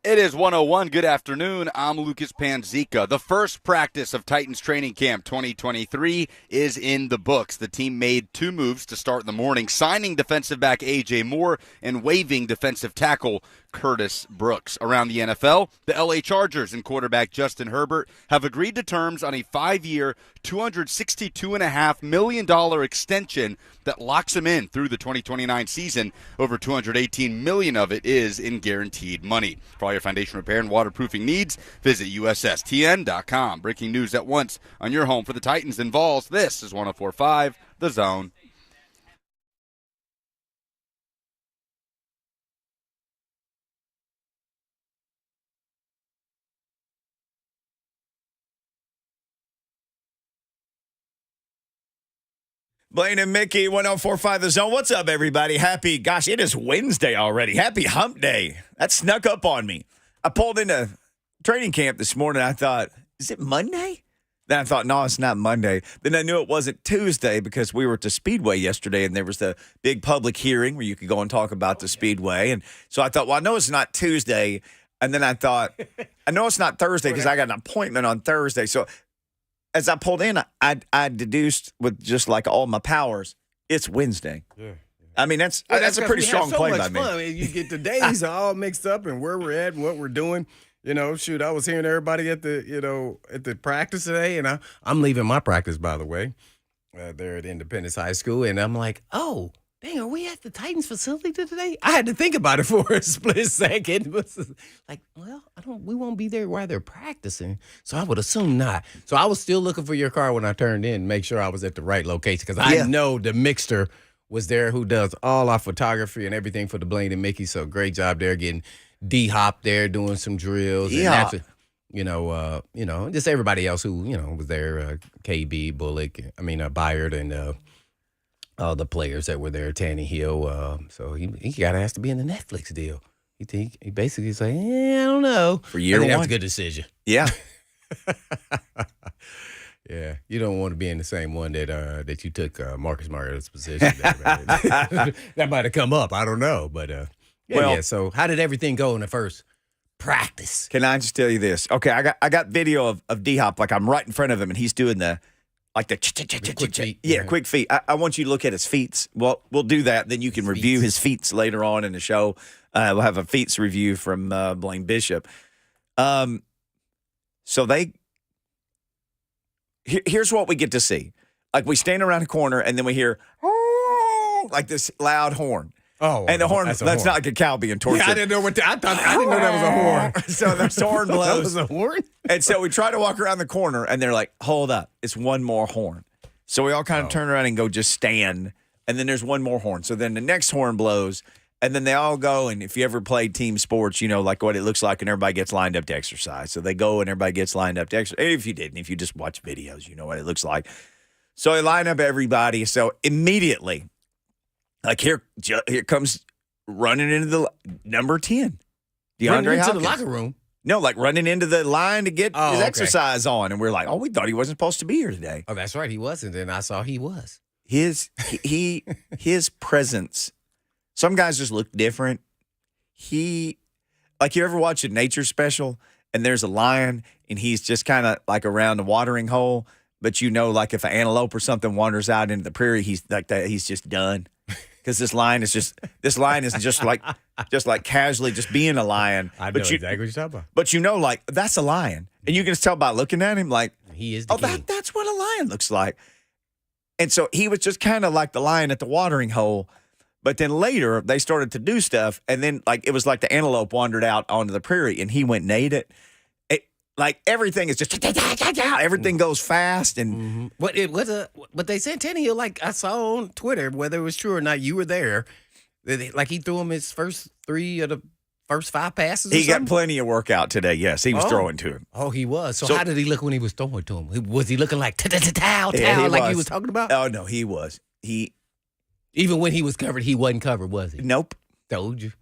It is 101. Good afternoon. I'm Lucas Panzica. The first practice of Titans training camp 2023 is in the books. The team made two moves to start in the morning, signing defensive back A.J. Moore and waiving defensive tackle Curtis Brooks. Around the NFL, the L.A. Chargers and quarterback Justin Herbert have agreed to terms on a 5-year, $262.5 million extension that locks him in through the 2029 season. Over $218 million of it is in guaranteed money. For all your foundation repair and waterproofing needs, visit USSTN.com. Breaking news at once on your home for the Titans and Vols. This is 104.5 The Zone. Blaine and Mickey, 104.5 The Zone. What's up, everybody? It is Wednesday already. Happy hump day. That snuck up on me. I pulled into training camp this morning. I thought, is it Monday? Then I thought, no, it's not Monday. Then I knew it wasn't Tuesday because we were at the Speedway yesterday, and there was the big public hearing where you could go and talk about the Speedway. And so I thought, well, I know it's not Tuesday. And then I thought, I know it's not Thursday because I got an appointment on Thursday. So as I pulled in, I deduced with just like all my powers, it's Wednesday. Yeah. I mean, that's a pretty strong play by me. I mean, you get the days all mixed up and where we're at and what we're doing. You know, shoot, I was hearing everybody at the practice today, and I'm leaving my practice, by the way, there at Independence High School, and I'm like, oh, dang, are we at the Titans facility today? I had to think about it for a split second. It was like, well, we won't be there while they're practicing, so I would assume not. So I was still looking for your car when I turned in, make sure I was at the right location, because I know the mixter was there who does all our photography and everything for the Blaine and Mickey, so great job there getting D-Hop there doing some drills. Yeah. And just everybody else who, was there, KB, Bullock, Byard, and all the players that were there, Tanny Hill. So he got asked to be in the Netflix deal. He basically said, I don't know. For year one. That was a good decision. Yeah. Yeah, you don't want to be in the same one that you took Marcus Mariota's position. That might have come up. I don't know, but So how did everything go in the first practice? Can I just tell you this? Okay, I got video of D-Hop, like I'm right in front of him, and he's doing the quick feet. Yeah, quick feet. I want you to look at his feet. Well, we'll do that. Then you can review his feet later on in the show. We'll have a feet review from Blaine Bishop. Here's what we get to see. Like, we stand around a corner, and then we hear, like this loud horn. Oh, and the horn, that's not like a cow being tortured. Yeah, I didn't know I didn't know that was a horn. So the horn blows. That was a horn? And so we try to walk around the corner, and they're like, hold up, it's one more horn. So we all kind of turn around and go just stand, and then there's one more horn. So then the next horn blows, and then they all go, and if you ever played team sports, you know like what it looks like, and everybody gets lined up to exercise. So they go, and everybody gets lined up to exercise. If you didn't, if you just watch videos, you know what it looks like. So they line up everybody. So immediately, like here comes running into the number 10, DeAndre Running Hopkins. into the locker room? No, like running into the line to get his okay. exercise on. And we're like, we thought he wasn't supposed to be here today. Oh, that's right, he wasn't. And I saw he was. His presence, some guys just look different. Like you ever watch a nature special and there's a lion and he's just kind of like around the watering hole, but like if an antelope or something wanders out into the prairie, he's like that, he's just done. Because this lion is just like casually just being a lion. I know exactly what you're talking about. But like that's a lion, and you can just tell by looking at him, like he is. That's what a lion looks like. And so he was just kind of like the lion at the watering hole. But then later they started to do stuff, and then like it was like the antelope wandered out onto the prairie, and he went and ate it. Like everything is just everything goes fast and But they said Tannehill, like I saw on Twitter, whether it was true or not, you were there. Like he threw him his first 3 of the first 5 passes. He got plenty of workout today. Yes, he was throwing to him. Oh, he was. So how did he look when he was throwing to him? Was he looking like towel like he was talking about? Oh no, he was. Even when he was covered, he wasn't covered, was he? Nope. Told you.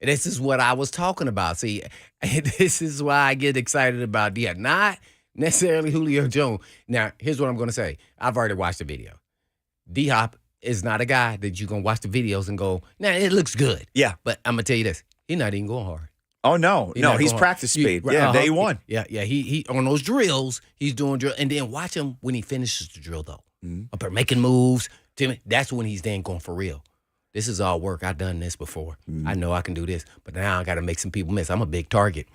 This is what I was talking about. See, this is why I get excited about not necessarily Julio Jones. Now, here's what I'm going to say. I've already watched the video. D-Hop is not a guy that you're going to watch the videos and go, nah, it looks good. Yeah. But I'm going to tell you this. He's not even going hard. Oh, no. He's practice speed. Day one. Yeah. He on those drills, he's doing drill. And then watch him when he finishes the drill, though. Up there making moves. That's when he's then going for real. This is all work. I've done this before. I know I can do this. But now I got to make some people miss. I'm a big target.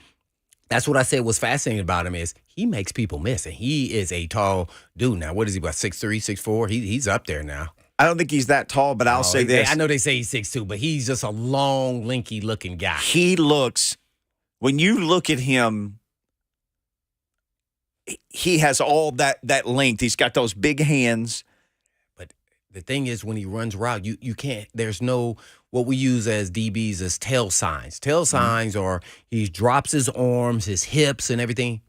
That's what I said was fascinating about him is he makes people miss. And he is a tall dude now. What is he, about 6'3", 6'4"? He's up there now. I don't think he's that tall, but I'll say this. I know they say he's 6'2", but he's just a long, lanky-looking guy. He looks, when you look at him, he has all that length. He's got those big hands. But the thing is, when he runs route, you can't, there's no, what we use as DBs as tail signs. Tail signs are he drops his arms, his hips, and everything.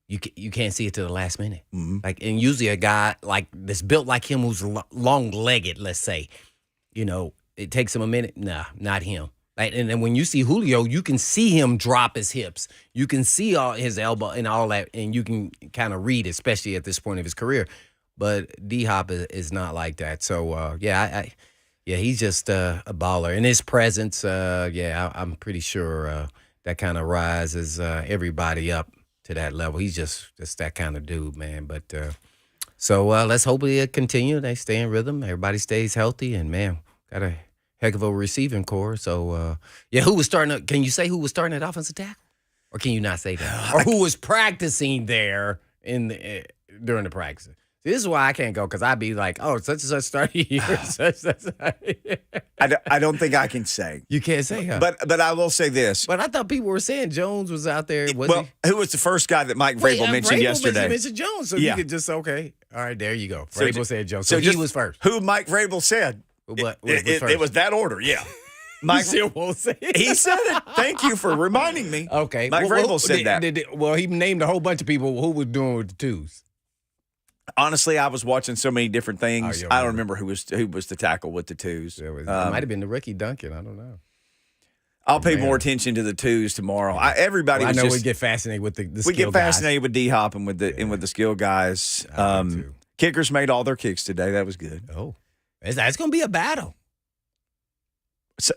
You can't see it to the last minute. Like, and usually a guy like that's built like him who's long-legged, let's say, it takes him a minute. Nah, not him. Like, and then when you see Julio, you can see him drop his hips. You can see all his elbow and all that, and you can kind of read, especially at this point of his career. But D-Hop is not like that. So, he's just a baller. And his presence, I'm pretty sure that kind of rises everybody up to that level. He's just that kind of dude, man. But so let's hope it continue. They stay in rhythm. Everybody stays healthy. And, man, got a heck of a receiving core. So, who was starting? Can you say who was starting at offensive tackle? Or can you not say that? Or who was practicing there during the practice? This is why I can't go, because I'd be like, oh, such and such started here. I don't think I can say. You can't say, huh? But I will say this. But I thought people were saying Jones was out there. Who was the first guy that Mike Vrabel mentioned yesterday? Mentioned Jones, so you could just, okay. All right, there you go. Vrabel said Jones. So he was first. Who Mike Vrabel said? It was that order, yeah. Mike still won't say it. He said it. Thank you for reminding me. Okay. Mike Vrabel said that. He named a whole bunch of people who was doing with the twos. Honestly, I was watching so many different things. I don't remember who was the tackle with the twos. It might have been the Ricky Duncan. I don't know. I'll pay more attention to the twos tomorrow. I know we get fascinated with the skill we get fascinated with D-Hop and with the skill guys. Kickers made all their kicks today. That was good. Oh, that's going to be a battle. So,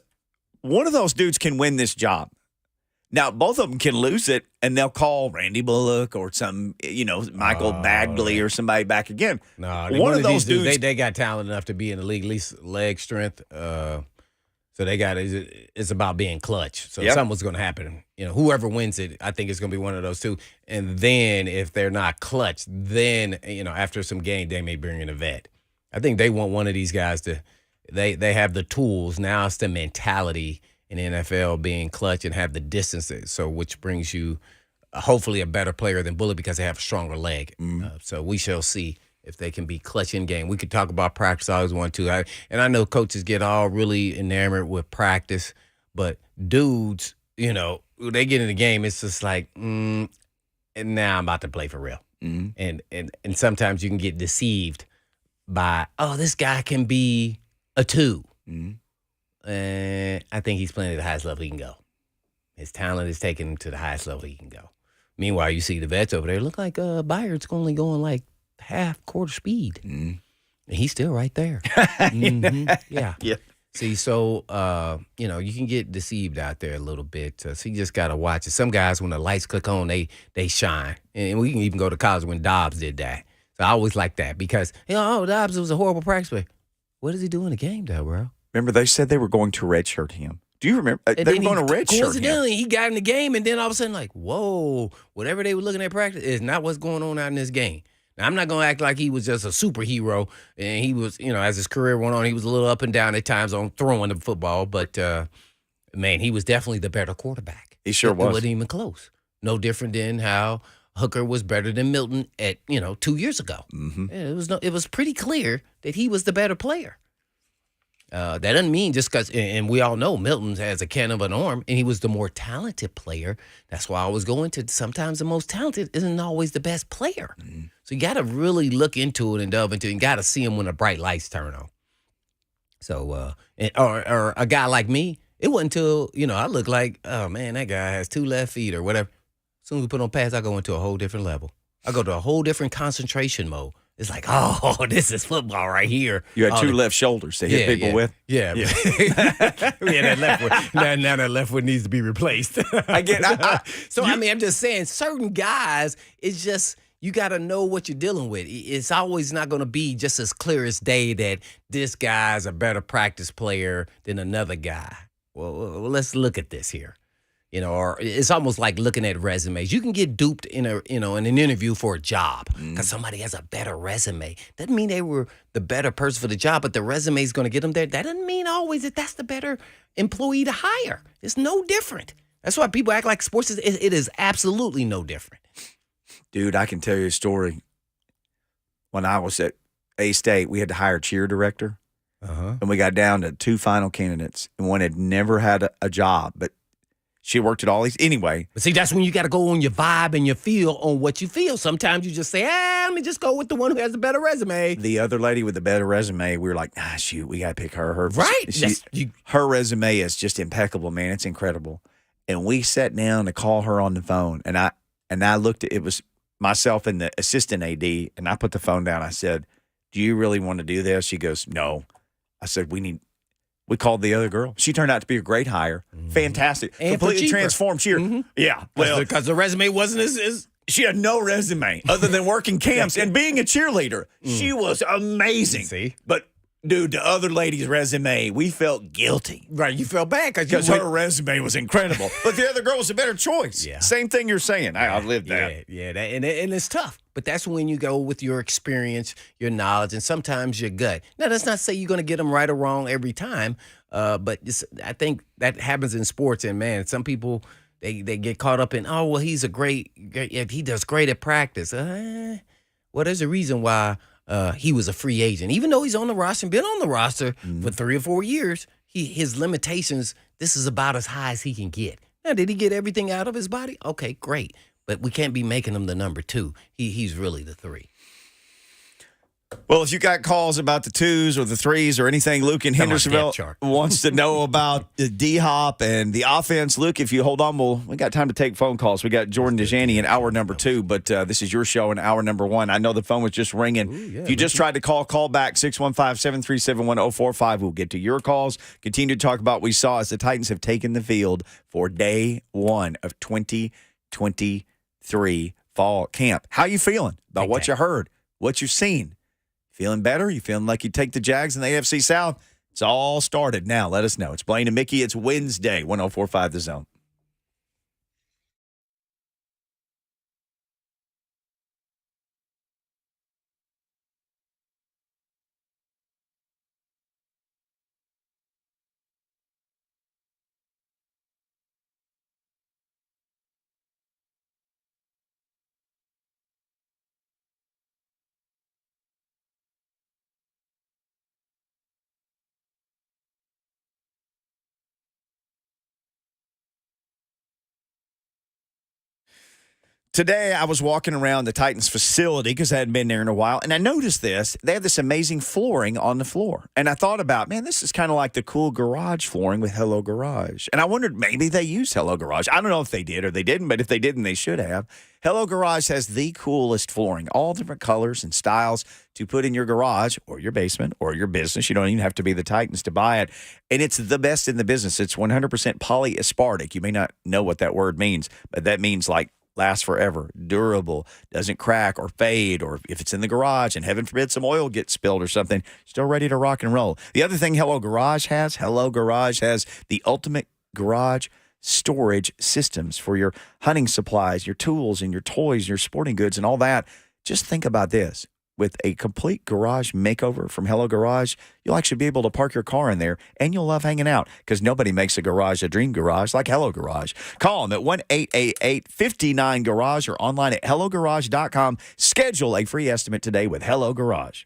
one of those dudes can win this job. Now, both of them can lose it, and they'll call Randy Bullock or some, Michael Bagley or somebody back again. No, one of those dudes, they got talent enough to be in the league, at least leg strength. So they got it's about being clutch. So something's going to happen. Whoever wins it, I think it's going to be one of those two. And then if they're not clutch, then after some game, they may bring in a vet. I think they want one of these guys to. They have the tools. Now it's the mentality in the NFL being clutch and have the distances, so which brings you hopefully a better player than Bullock because they have a stronger leg. So we shall see if they can be clutch in game. We could talk about practice. I always want to. And I know coaches get all really enamored with practice, but dudes, they get in the game, it's just like, and now I'm about to play for real. And sometimes you can get deceived by, this guy can be a 2. I think he's playing at the highest level he can go. His talent is taking him to the highest level he can go. Meanwhile, you see the vets over there look like Byard's only going like quarter speed. And he's still right there. Yeah. See, so, you can get deceived out there a little bit. So you just got to watch it. Some guys, when the lights click on, they shine. And we can even go to college when Dobbs did that. So I always like that because, Dobbs was a horrible practice player. What does he do in the game, though, bro? Remember, they said they were going to redshirt him. Do you remember? They were going to redshirt him. Coincidentally, he got in the game, and then all of a sudden, like, whoa, whatever they were looking at practice is not what's going on out in this game. Now, I'm not going to act like he was just a superhero, and he was, as his career went on, he was a little up and down at times on throwing the football, but, man, he was definitely the better quarterback. He sure was. It wasn't even close. No different than how Hooker was better than Milton at, 2 years ago. It was pretty clear that he was the better player. That doesn't mean just because, and we all know Milton has a can of an arm, and he was the more talented player. That's why I was going to sometimes the most talented isn't always the best player. So you got to really look into it and delve into it, and got to see him when the bright lights turn on. So, or a guy like me, it wasn't until, I look like, oh man, that guy has 2 left feet or whatever. As soon as we put on pads, I go into a whole different level. I go to a whole different concentration mode. it's like, oh, this is football right here. You had All two the- left shoulders to hit people with. Yeah. That left foot. Now that left foot needs to be replaced. I get I'm just saying, certain guys, it's just you got to know what you're dealing with. It's always not going to be just as clear as day that this guy's a better practice player than another guy. Well, let's look at this here. Or it's almost like looking at resumes. You can get duped in in an interview for a job because somebody has a better resume. Doesn't mean they were the better person for the job, but the resume is going to get them there. That doesn't mean always that that's the better employee to hire. It's no different. That's why people act like sports it is absolutely no different. Dude, I can tell you a story. When I was at A-State, we had to hire a cheer director, and we got down to 2 final candidates, and one had never had a job, but she worked at all these. Anyway. But see, that's when you got to go on your vibe and your feel on what you feel. Sometimes you just say, let me just go with the one who has the better resume. The other lady with the better resume, we were like, shoot, we got to pick her. Right. Her resume is just impeccable, man. It's incredible. And we sat down to call her on the phone, and I looked at it was myself and the assistant AD, and I put the phone down. I said, do you really want to do this? She goes, no. I said, we called the other girl. She turned out to be a great hire. Fantastic. And completely transformed cheer. Yeah. Well, because the resume wasn't as she had no resume other than working camps and being a cheerleader. She was amazing. See? But, dude, the other lady's resume, we felt guilty. Right, you felt bad because her resume was incredible. But the other girl was a better choice. Yeah. Same thing you're saying. I've lived that. Yeah, and it's tough. But that's when you go with your experience, your knowledge, and sometimes your gut. Now, that's not to say you're going to get them right or wrong every time, but I think that happens in sports. And, man, some people, they get caught up in, he's he does great at practice. Well, there's a reason why he was a free agent. Even though he's on the roster and been on the roster for 3 or 4 years, his limitations, this is about as high as he can get. Now, did he get everything out of his body? Okay, great. But we can't be making him the number 2. He's really the 3. Well, if you got calls about the 2s or the 3s or anything, Luke in Hendersonville wants to know about the D-Hop and the offense. Luke, if you hold on, we got time to take phone calls. We got Jordan Dejani in hour number 2, but this is your show in hour number 1. I know the phone was just ringing. If you just tried to call back 615-737-1045. We'll get to your calls. Continue to talk about what we saw as the Titans have taken the field for day 1 of 2023 fall camp. How you feeling about what you heard, what you've seen? Feeling better? You feeling like you take the Jags in the AFC South? It's all started now. Let us know. It's Blaine and Mickey. It's Wednesday, 104.5 The Zone. Today, I was walking around the Titans facility because I hadn't been there in a while, and I noticed this. They have this amazing flooring on the floor. And I thought about, man, this is kind of like the cool garage flooring with Hello Garage. And I wondered, maybe they used Hello Garage. I don't know if they did or they didn't, but if they didn't, they should have. Hello Garage has the coolest flooring, all different colors and styles to put in your garage or your basement or your business. You don't even have to be the Titans to buy it. And it's the best in the business. It's 100% polyaspartic. You may not know what that word means, but that means like lasts forever, durable, doesn't crack or fade, or if it's in the garage and heaven forbid some oil gets spilled or something, still ready to rock and roll. The other thing Hello Garage has the ultimate garage storage systems for your hunting supplies, your tools and your toys, your sporting goods and all that. Just think about this. With a complete garage makeover from Hello Garage, you'll actually be able to park your car in there, and you'll love hanging out because nobody makes a garage a dream garage like Hello Garage. Call them at 1-888-59-GARAGE or online at HelloGarage.com. Schedule a free estimate today with Hello Garage.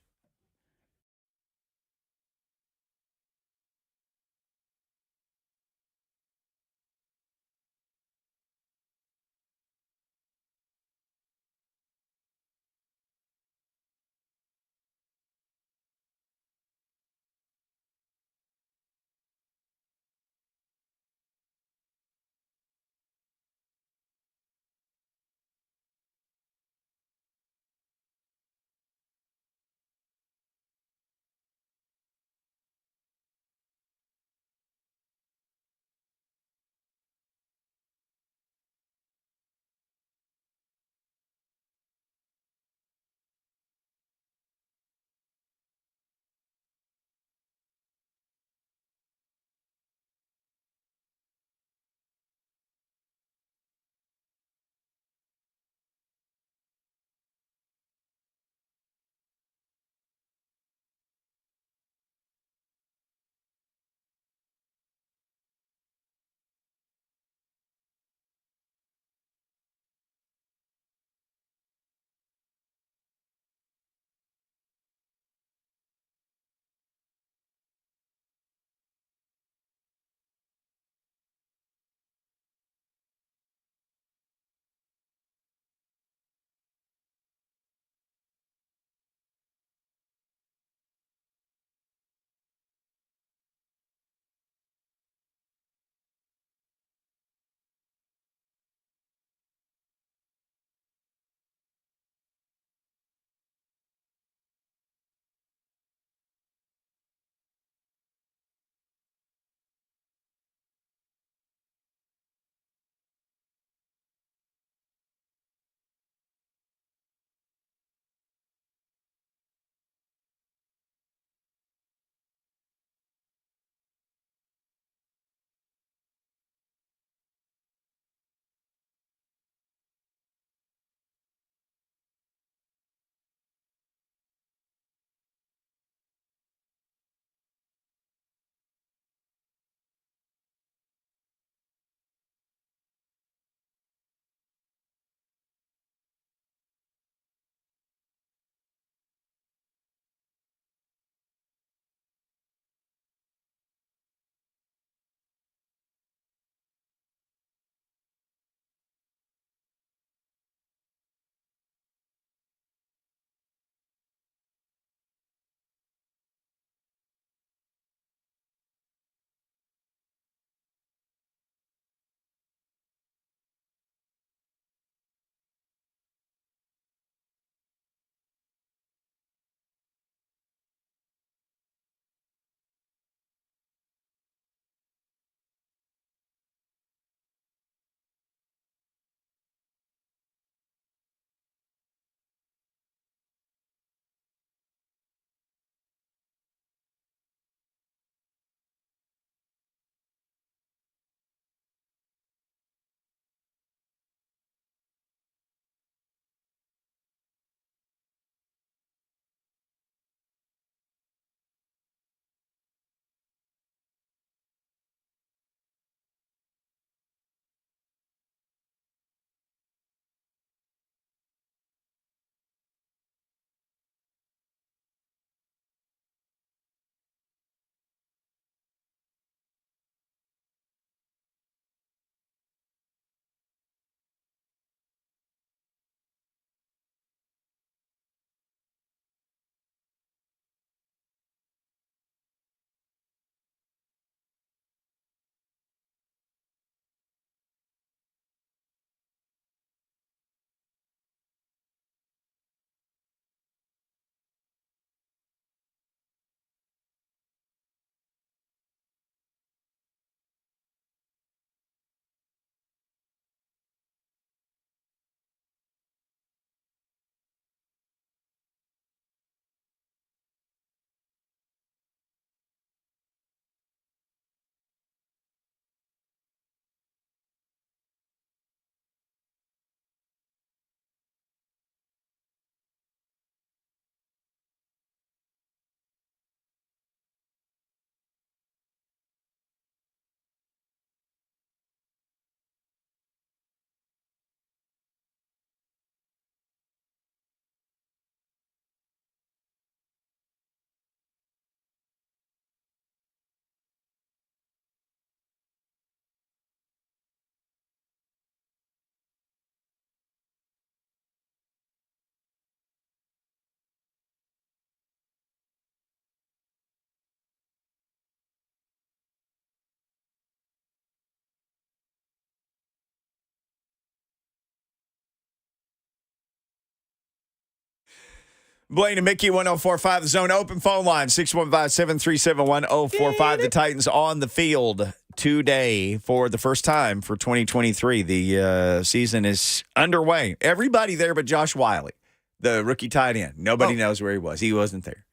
Blaine and Mickey, 104.5 The Zone. Open phone line, 615-737-1045. The Titans on the field today for the first time for 2023. The season is underway. Everybody there but Josh Wiley, the rookie tight end. Nobody knows where he was. He wasn't there.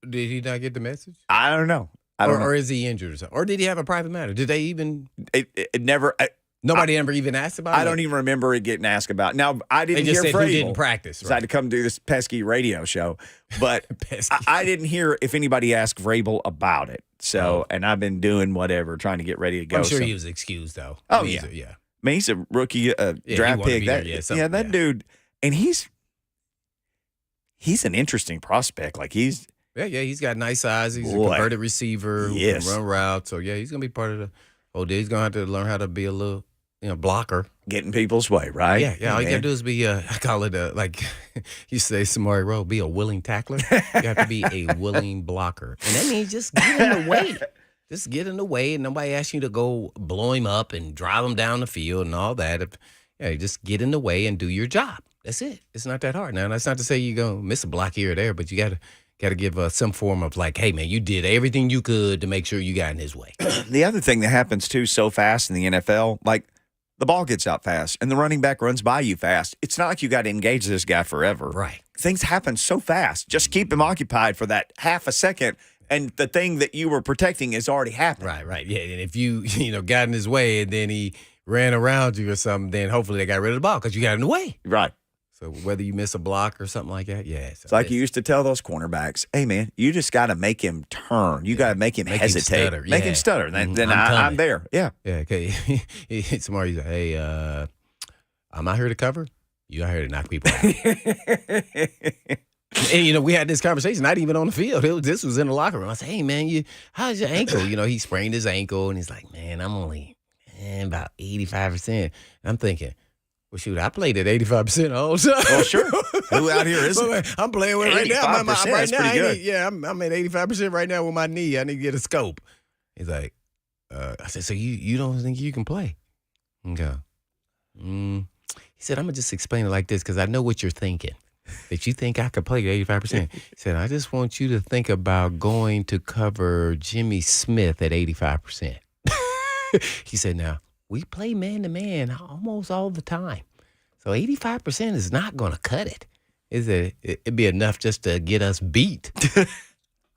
Did he not get the message? I don't know. Or is he injured or something? Or did he have a private matter? Did they even? It never. Nobody ever even asked about it? I don't even remember it getting asked about. Now, I didn't They just hear said who Vrabel. didn't practice. I had to come do this pesky radio show. But I didn't hear if anybody asked Vrabel about it. So, and I've been doing whatever, trying to get ready to go. I'm sure he was excused, though. Oh, I mean, yeah. I mean, he's a rookie draft pick. That dude, and he's an interesting prospect. Like, he's got nice eyes. He's a converted receiver who can run routes. So, yeah, he's going to be part of the whole deal. He's going to have to learn how to be a little, blocker. Getting people's way, right? Yeah. All you got to do is be, I call it, like you say, Samari Rowe, be a willing tackler. You have to be a willing blocker. And that means just get in the way. Just get in the way, and nobody asks you to go blow him up and drive him down the field and all that. Just get in the way and do your job. That's it. It's not that hard. Now, that's not to say you're going to miss a block here or there, but you got to give some form of like, hey, man, you did everything you could to make sure you got in his way. The other thing that happens, too, so fast in the NFL, like the ball gets out fast and the running back runs by you fast. It's not like you got to engage this guy forever. Right. Things happen so fast. Just keep him occupied for that half a second, and the thing that you were protecting is already happened. Right. Yeah, and if you, got in his way and then he ran around you or something, then hopefully they got rid of the ball because you got in the way. Right. So whether you miss a block or something like that, it's like you used to tell those cornerbacks, hey, man, you just got to make him turn. You got to make him hesitate. Make him stutter. Then I'm there. Yeah. Yeah, okay. Somebody said, hey, I'm not here to cover. You out here to knock people out. And, we had this conversation, not even on the field. This was in the locker room. I said, hey, man, how's your ankle? He sprained his ankle, and he's like, man, I'm only about 85%. I'm thinking, well, shoot, I played at 85% all the time. Oh, sure. Who out here isn't? I'm playing with it right now. I'm pretty good. I'm at 85% right now with my knee. I need to get a scope. He's like, I said, so you don't think you can play? Okay. He said, I'm going to just explain it like this because I know what you're thinking. That you think I could play at 85%. He said, I just want you to think about going to cover Jimmy Smith at 85%. He said, now, we play man-to-man almost all the time. So 85% is not going to cut it. It'd be enough just to get us beat.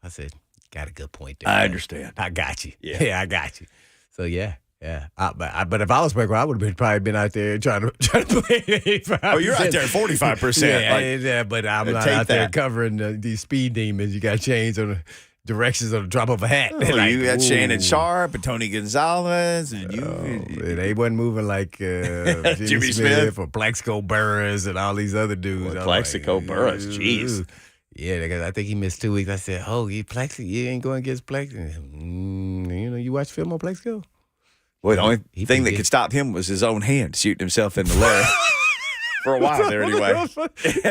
I said, got a good point there. I understand. I got you. Yeah, I got you. So, yeah. But if I was Baker, I would have probably been out there trying to play 85%. Oh, you're out there 45%. Yeah, but I'm not out there covering these speed demons. You got chains on the directions on the drop of a hat. You got Shannon Sharp and Tony Gonzalez. And they wasn't moving like Jimmy Smith or Plaxico Burress and all these other dudes. Plaxico Burress, jeez. Yeah, because I think he missed 2 weeks. I said, Plaxico, you ain't going against Plaxico. You watch film on Plaxico? Well, the only thing that could stop him was his own hand shooting himself in the leg. For a while there, anyway. He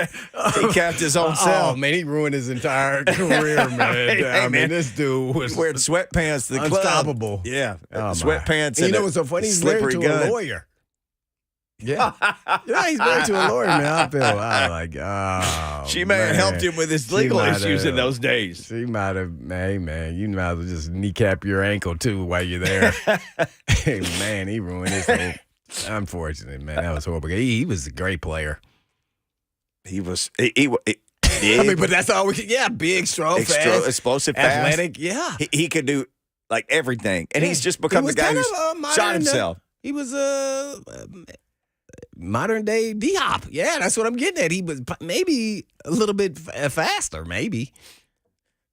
capped his own self. Oh, man, he ruined his entire career, man. Man, this dude was wearing sweatpants to the club. Unstoppable. Yeah. Sweatpants and what's so funny? He's married to a lawyer. Yeah. He's married to a lawyer, man. I was like, oh, she may have helped him with his legal issues in those days. She might have, hey, man, you might as well just kneecap your ankle, too, while you're there. Hey, man, he ruined his whole. Unfortunate, man. That was horrible. He was a great player. He was. But that's all we could. Yeah, big, strong, fast, explosive, athletic. Fast. Yeah, he could do like everything, and he's just become the guy who's shot himself. He was modern day Diop. Yeah, that's what I'm getting at. He was maybe a little bit faster, maybe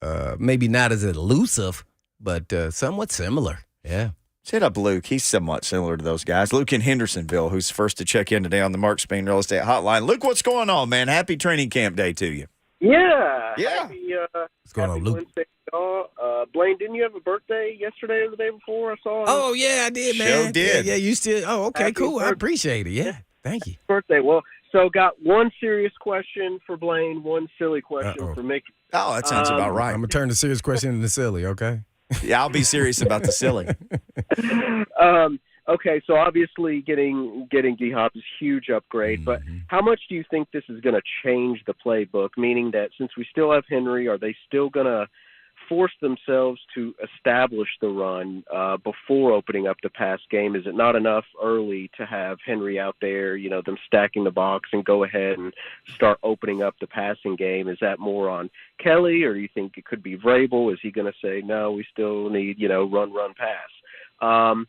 not as elusive, but somewhat similar. Yeah. Hit up Luke. He's somewhat similar to those guys. Luke in Hendersonville, who's first to check in today on the Mark Spain Real Estate Hotline. Luke, what's going on, man? Happy training camp day to you. Yeah. Happy, what's going on, Luke? Wednesday, y'all. Blaine, didn't you have a birthday yesterday or the day before? I saw. Oh, yeah, I did, man. Sure did. Yeah, you still. Oh, okay, Happy cool. birthday. I appreciate it. Yeah, thank you. Birthday. Well, so got one serious question for Blaine, one silly question for Mickey. Oh, that sounds about right. I'm going to turn the serious question into silly, okay? Yeah, I'll be serious about the silly. Okay, so obviously getting D-Hop is a huge upgrade, but how much do you think this is going to change the playbook? Meaning that since we still have Henry, are they still going to force themselves to establish the run before opening up the pass game? Is it not enough early to have Henry out there, them stacking the box and go ahead and start opening up the passing game? Is that more on Kelly, or do you think it could be Vrabel? Is he going to say, no, we still need, run, pass?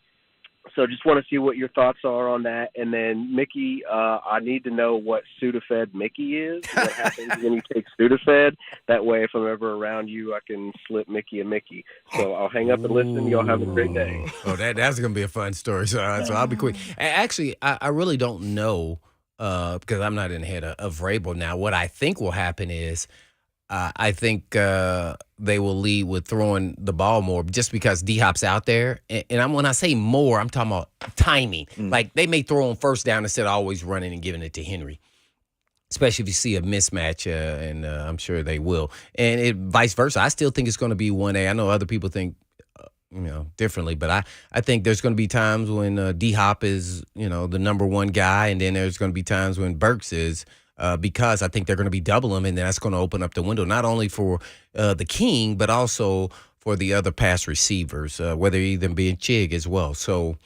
So just want to see what your thoughts are on that. And then, Mickey, I need to know what Sudafed Mickey is. What happens when you take Sudafed? That way, if I'm ever around you, I can slip Mickey a Mickey. So I'll hang up and listen. Y'all have a great day. Oh, that's going to be a fun story. So I'll be quick. Actually, I really don't know because I'm not in the head of Vrabel now. What I think will happen is I think they will lead with throwing the ball more just because D-Hop's out there. And when I say more, I'm talking about timing. Like, they may throw on first down instead of always running and giving it to Henry, especially if you see a mismatch, and I'm sure they will. And vice versa. I still think it's going to be 1A. I know other people think differently, but I think there's going to be times when D-Hop is, the number one guy, and then there's going to be times when Burks is. Because I think they're going to be double him, and that's going to open up the window not only for the King, but also for the other pass receivers, whether even being Chig as well. So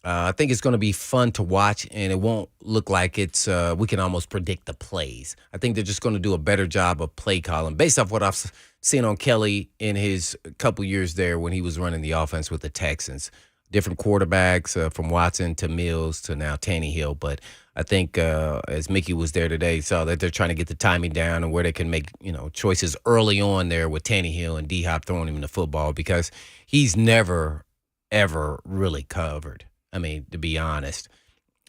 I think it's going to be fun to watch, and it won't look like it's we can almost predict the plays. I think they're just going to do a better job of play calling based off what I've seen on Kelly in his couple years there when he was running the offense with the Texans. Different quarterbacks from Watson to Mills to now Tannehill, but I think as Mickey was there today, saw that they're trying to get the timing down and where they can make choices early on there with Tannehill and D-Hop throwing him the football because he's never ever really covered. I mean, to be honest,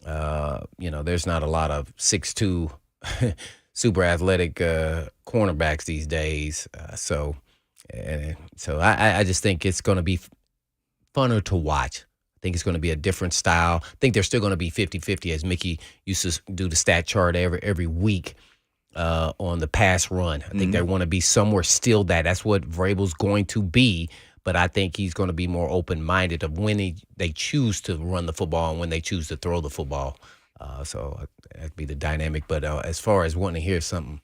there's not a lot of 6'2", super athletic cornerbacks these days. So I just think it's going to be funner to watch. I think it's going to be a different style. I think they're still going to be 50-50 as Mickey used to do the stat chart every week on the pass run. I think they want to be somewhere still that's what Vrabel's going to be, but I think he's going to be more open-minded of when they choose to run the football and when they choose to throw the football. So that'd be the dynamic. But as far as wanting to hear something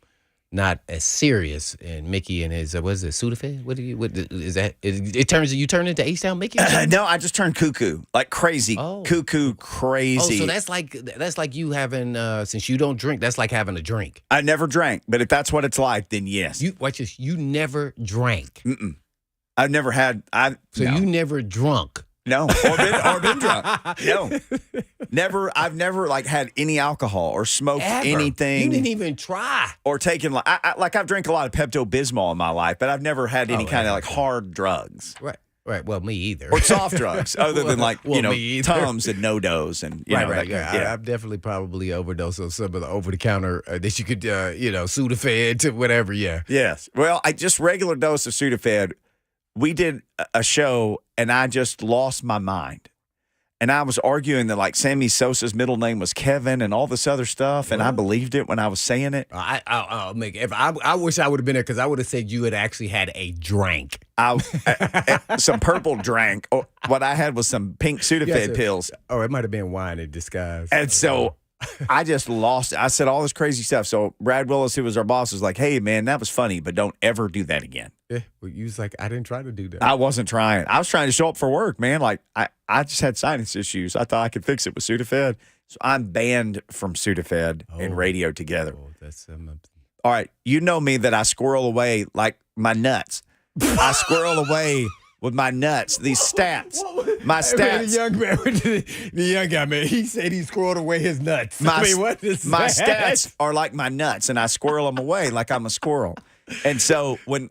not as serious, and Mickey and his what is it, Sudafed? What is that? You turn into H-Town Mickey? No, I just turned cuckoo, like crazy, cuckoo crazy. Oh, so that's like you having since you don't drink, that's like having a drink. I never drank, but if that's what it's like, then yes. You never drank. I've never had. You never drunk. No, or been drunk. No, never. I've never had any alcohol or smoked anything. You didn't even try or taken I've drank a lot of Pepto-Bismol in my life, but I've never had any kind of hard drugs. Right. Well, me either. Or soft drugs, other than Tums and No-Dos and right. Yeah. I've definitely probably overdosed on some of the over-the-counter that you could Sudafed to whatever. Yeah. Yes. Well, I just regular dose of Sudafed. We did a show, and I just lost my mind. And I was arguing that, Sammy Sosa's middle name was Kevin and all this other stuff, and I believed it when I was saying it. I wish I would have been there because I would have said you had actually had a drink. Some purple drank. Or what I had was some pink Sudafed pills. Oh, it might have been wine in disguise. And so I just lost it. I said all this crazy stuff. So Brad Willis, who was our boss, was like, hey, man, that was funny, but don't ever do that again. Yeah, well, you was like, I didn't try to do that. I wasn't trying. I was trying to show up for work, man. I just had sinus issues. I thought I could fix it with Sudafed. So I'm banned from Sudafed and radio together. Oh, that's all right. You know me that I squirrel away like my nuts. I squirrel away with my nuts, these stats. My stats. The young guy, man, he said he squirred away his nuts. What is my that? stats are like my nuts, and I squirrel them away like I'm a squirrel. And so when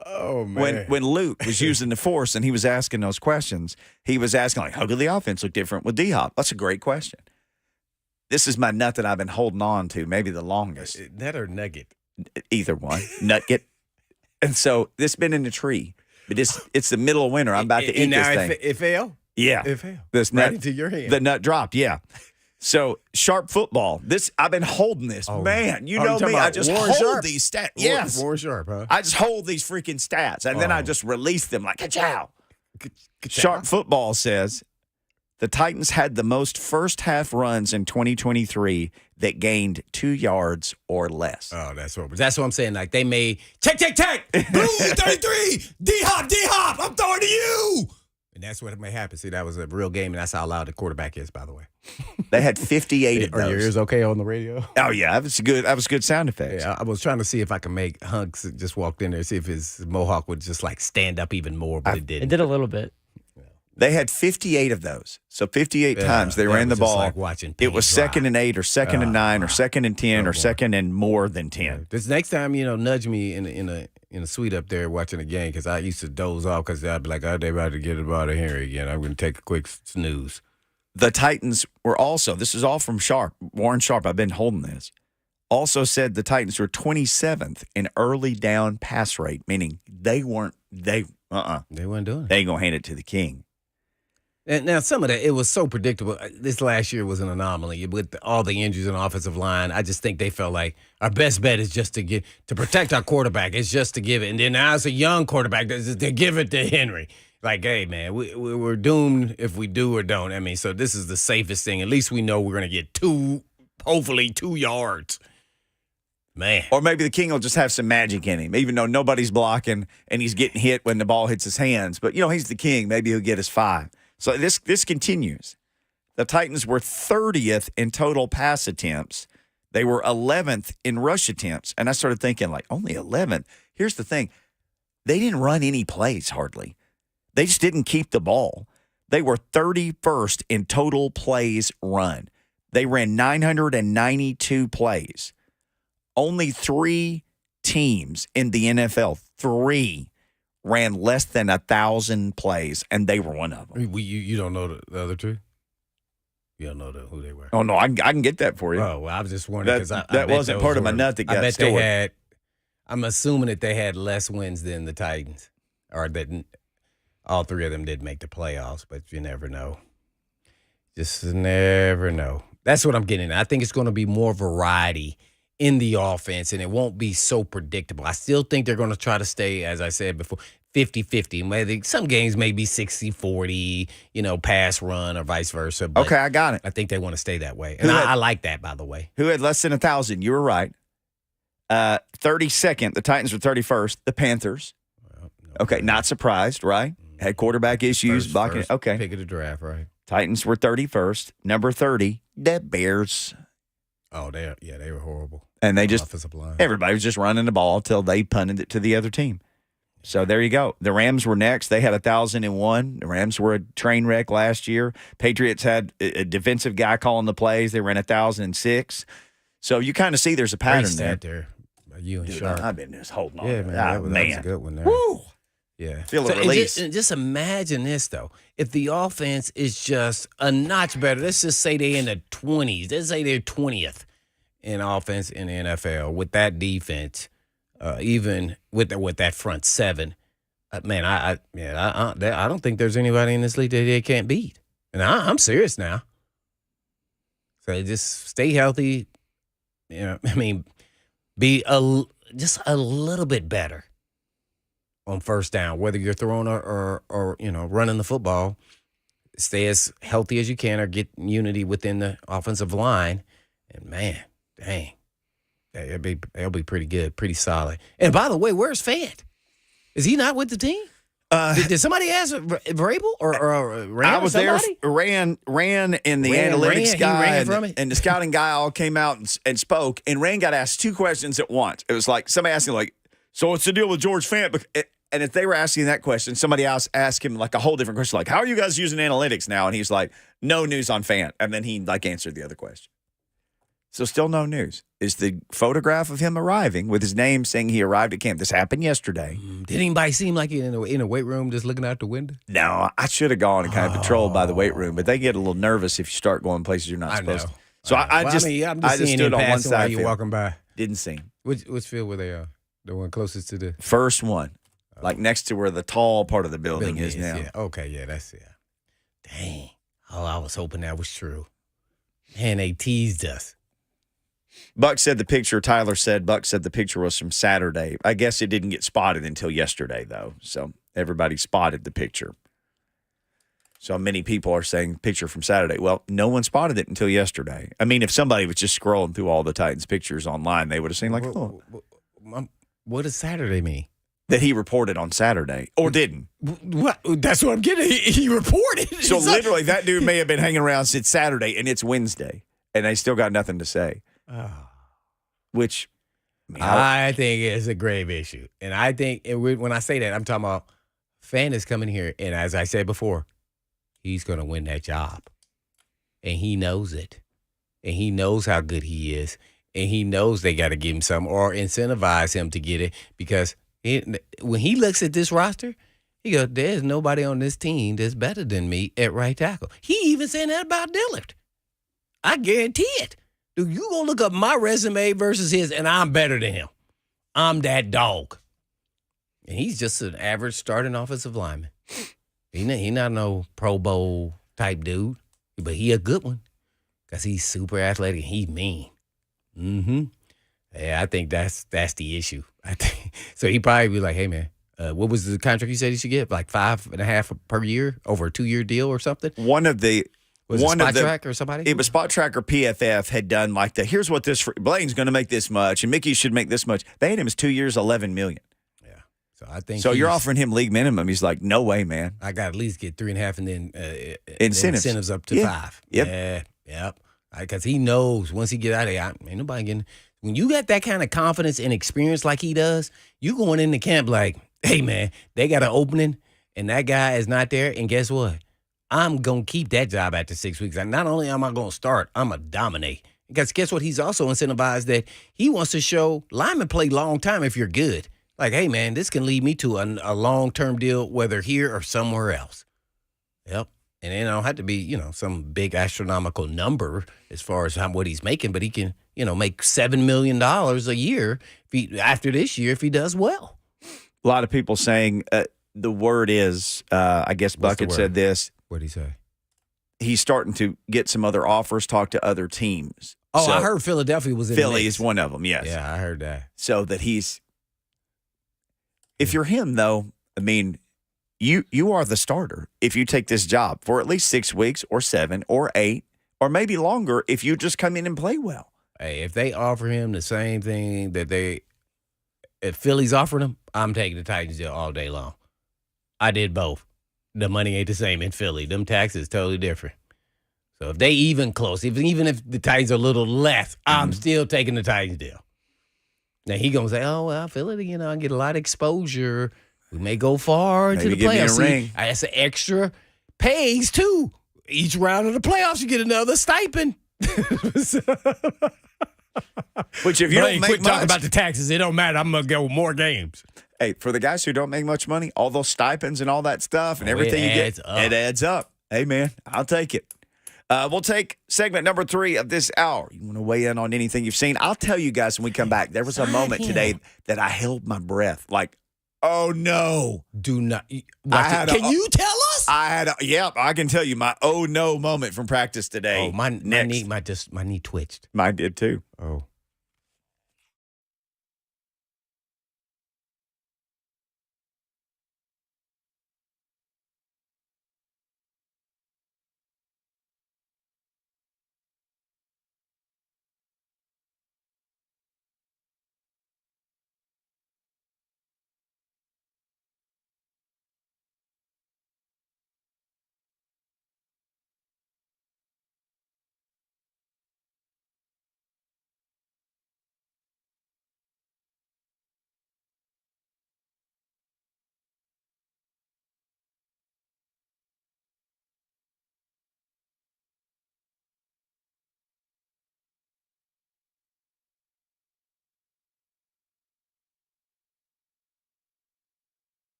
Luke was using the force and he was asking those questions, he was asking, how could the offense look different with D-Hop? That's a great question. This is my nut that I've been holding on to, maybe the longest. Nut or nugget? Either one. Nugget. And so this been in the tree. But it's the middle of winter. I'm about to eat this thing. It fell? Yeah. It fell. This right nut, into your hand. The nut dropped, yeah. So, Sharp Football. I've been holding this. Man, you know me. I just hold these stats. Yes. Warren Sharp, huh? I just hold these freaking stats, and then I just release them like, ka-chow. Sharp Football says The Titans had the most first-half runs in 2023 that gained 2 yards or less. Oh, that's what I'm saying. Like, they made, check, blue 33, D-Hop, I'm throwing to you. And that's what may happen. See, that was a real game, and that's how loud the quarterback is, by the way. They had 58 of those. Are your ears okay on the radio? Oh, yeah, that was good sound effects. Yeah, I was trying to see if I could make Hunks just walked in there, see if his mohawk would just, like, stand up even more, but it didn't. It did a little bit. They had 58 of those. So 58 times they ran the ball. Like watching it was second and 8 or second and 9 or second and 10 or second and more than 10. Yeah. This next time, nudge me in a suite up there watching the game because I used to doze off because I'd be like, oh, they're about to get it out of here again. I'm going to take a quick snooze. The Titans were also, this is all from Sharp, Warren Sharp, I've been holding this, also said the Titans were 27th in early down pass rate, meaning they weren't doing it. They ain't going to hand it to the king. And now, some of that, it was so predictable. This last year was an anomaly. With all the injuries on the offensive line, I just think they felt like our best bet is just to protect our quarterback. It's just to give it. And then now it's a young quarterback, to give it to Henry. Like, hey, man, we're doomed if we do or don't. I mean, so this is the safest thing. At least we know we're going to get hopefully 2 yards. Man. Or maybe the king will just have some magic in him, even though nobody's blocking and he's getting hit when the ball hits his hands. But, he's the king. Maybe he'll get his 5. So this continues. The Titans were 30th in total pass attempts. They were 11th in rush attempts. And I started thinking, like, only 11th? Here's the thing. They didn't run any plays hardly. They just didn't keep the ball. They were 31st in total plays run. They ran 992 plays. Only 3 teams in the NFL, 3 ran less than 1,000 plays, and they were one of them. You don't know the other two? You don't know who they were? Oh, no, I can get that for you. Oh, well, I was just wondering because that wasn't part of my nut that got stored. I'm assuming that they had less wins than the Titans, or that all 3 of them did make the playoffs, but you never know. Just never know. That's what I'm getting at. I think it's going to be more variety in the offense, and it won't be so predictable. I still think they're going to try to stay, as I said before, 50-50. Some games may be 60-40, pass run or vice versa. But okay, I got it. I think they want to stay that way. And I like that, by the way. Who had less than 1,000? You were right. 32nd, the Titans were 31st. The Panthers. Well, okay, not surprised, right? Had quarterback issues. First okay. Pick of the draft, right? Titans were 31st. Number 30, the Bears. Oh, they were horrible. And they everybody was just running the ball until they punted it to the other team. So there you go. The Rams were next. They had 1,001. The Rams were a train wreck last year. Patriots had a defensive guy calling the plays. They ran 1,006. So you kind of see there's a pattern there. You and Sharp. I've been just holding on. Yeah, man. That was a good one there. Woo! Yeah. Feel a release. Just imagine this, though. If the offense is just a notch better, let's just say they're in the 20s. Let's say they're 20th in offense in the NFL with that defense, even with that front 7. Man, I don't think there's anybody in this league that they can't beat. And I'm serious now. So just stay healthy. Be just a little bit better on first down, whether you're throwing or running the football. Stay as healthy as you can or get unity within the offensive line. And, man, dang, they'll be pretty good, pretty solid. And, by the way, where's Fant? Is he not with the team? Did somebody ask Vrabel or Ran? I was there. Ran in the analytics guy and the scouting guy all came out and spoke. And Ran got asked 2 questions at once. It was like somebody asking, like, so what's the deal with George Fant? And if they were asking that question, somebody else asked him like a whole different question, like, how are you guys using analytics now? And he's like, no news on Fant. And then he like answered the other question. So still no news. Is the photograph of him arriving with his name saying he arrived at camp. This happened yesterday. Did anybody see him like in a weight room just looking out the window? No, I should have gone and kind of patrolled by the weight room, but they get a little nervous if you start going places you're not supposed to. So I just stood on one side. While you walking by. Didn't see him. Which field were they on? The one closest to the first one, like next to where the tall part of the building is now. Yeah. Okay, yeah, that's it. Dang. Oh, I was hoping that was true. Man, they teased us. Tyler said the picture was from Saturday. I guess it didn't get spotted until yesterday, though. So everybody spotted the picture. So many people are saying picture from Saturday. Well, no one spotted it until yesterday. I mean, if somebody was just scrolling through all the Titans pictures online, they would have seen What does Saturday mean? that he reported on Saturday or didn't. What? That's what I'm getting. He reported. So literally, that dude may have been hanging around since Saturday, and it's Wednesday, and they still got nothing to say. Which I think it's a grave issue, and I think when I say that, I'm talking about Fan is coming here, and as I said before, he's going to win that job, and he knows it, and he knows how good he is, and he knows they got to give him some or incentivize him to get it because when he looks at this roster, he goes, "There's nobody on this team that's better than me at right tackle." He even said that about Dillard. I guarantee it. Dude, you gonna look up my resume versus his, and I'm better than him. I'm that dog. And he's just an average starting offensive lineman. He not no Pro Bowl type dude, but he a good one because he's super athletic and he's mean. Mm-hmm. Yeah, I think that's the issue. I think so. He probably be like, "Hey man, what was the contract you said he should get? Like 5.5 per year over a 2-year deal or something?" Was it Spot Track or somebody? It was Spot Track or PFF had done like here's what Blaine's going to make this much and Mickey should make this much. They had him as 2 years, $11 million. Yeah. So I think you're offering him league minimum. He's like, no way, man. I got at least get 3.5 and then incentives up to 5. Yep. Yeah. Yep. Because he knows once he get out of there, ain't nobody getting. When you got that kind of confidence and experience like he does, you going into camp like, hey man, they got an opening and that guy is not there, and guess what? I'm going to keep that job after 6 weeks. And not only am I going to start, I'm going to dominate. Because guess what? He's also incentivized that he wants to show linemen play long time if you're good. Like, hey, man, this can lead me to a long-term deal, whether here or somewhere else. Yep. And it don't have to be, some big astronomical number as far as what he's making, but he can, make $7 million a year after this year if he does well. A lot of people saying the word is, I guess Bucket said this. What'd he say? He's starting to get some other offers, talk to other teams. Oh, so I heard Philadelphia was in the mix. Philly is one of them, yes. Yeah, I heard that. So that if you're him, though, I mean, you are the starter if you take this job for at least 6 weeks or 7 or 8 or maybe longer if you just come in and play well. Hey, if they offer him the same thing if Philly's offering him, I'm taking the Titans deal all day long. I did both. The money ain't the same in Philly. Them taxes totally different. So if they even close, even if the Titans are a little less, I'm still taking the Titans deal. Now he gonna say, "Oh well, Philly, I get a lot of exposure. We may go far into the playoffs. Ring. That's an extra pays too. Each round of the playoffs, you get another stipend." Which if you don't make quit talking about the taxes, it don't matter. I'm gonna go with more games. Hey, for the guys who don't make much money, all those stipends and all that stuff and everything you get, it adds up. Hey, man, I'll take it. We'll take segment number 3 of this hour. You want to weigh in on anything you've seen? I'll tell you guys when we come back. There was a moment today that I held my breath. Like, oh, no. Do not. Can you tell us? I can tell you my oh, no moment from practice today. Oh, my knee twitched. Mine did, too. Oh.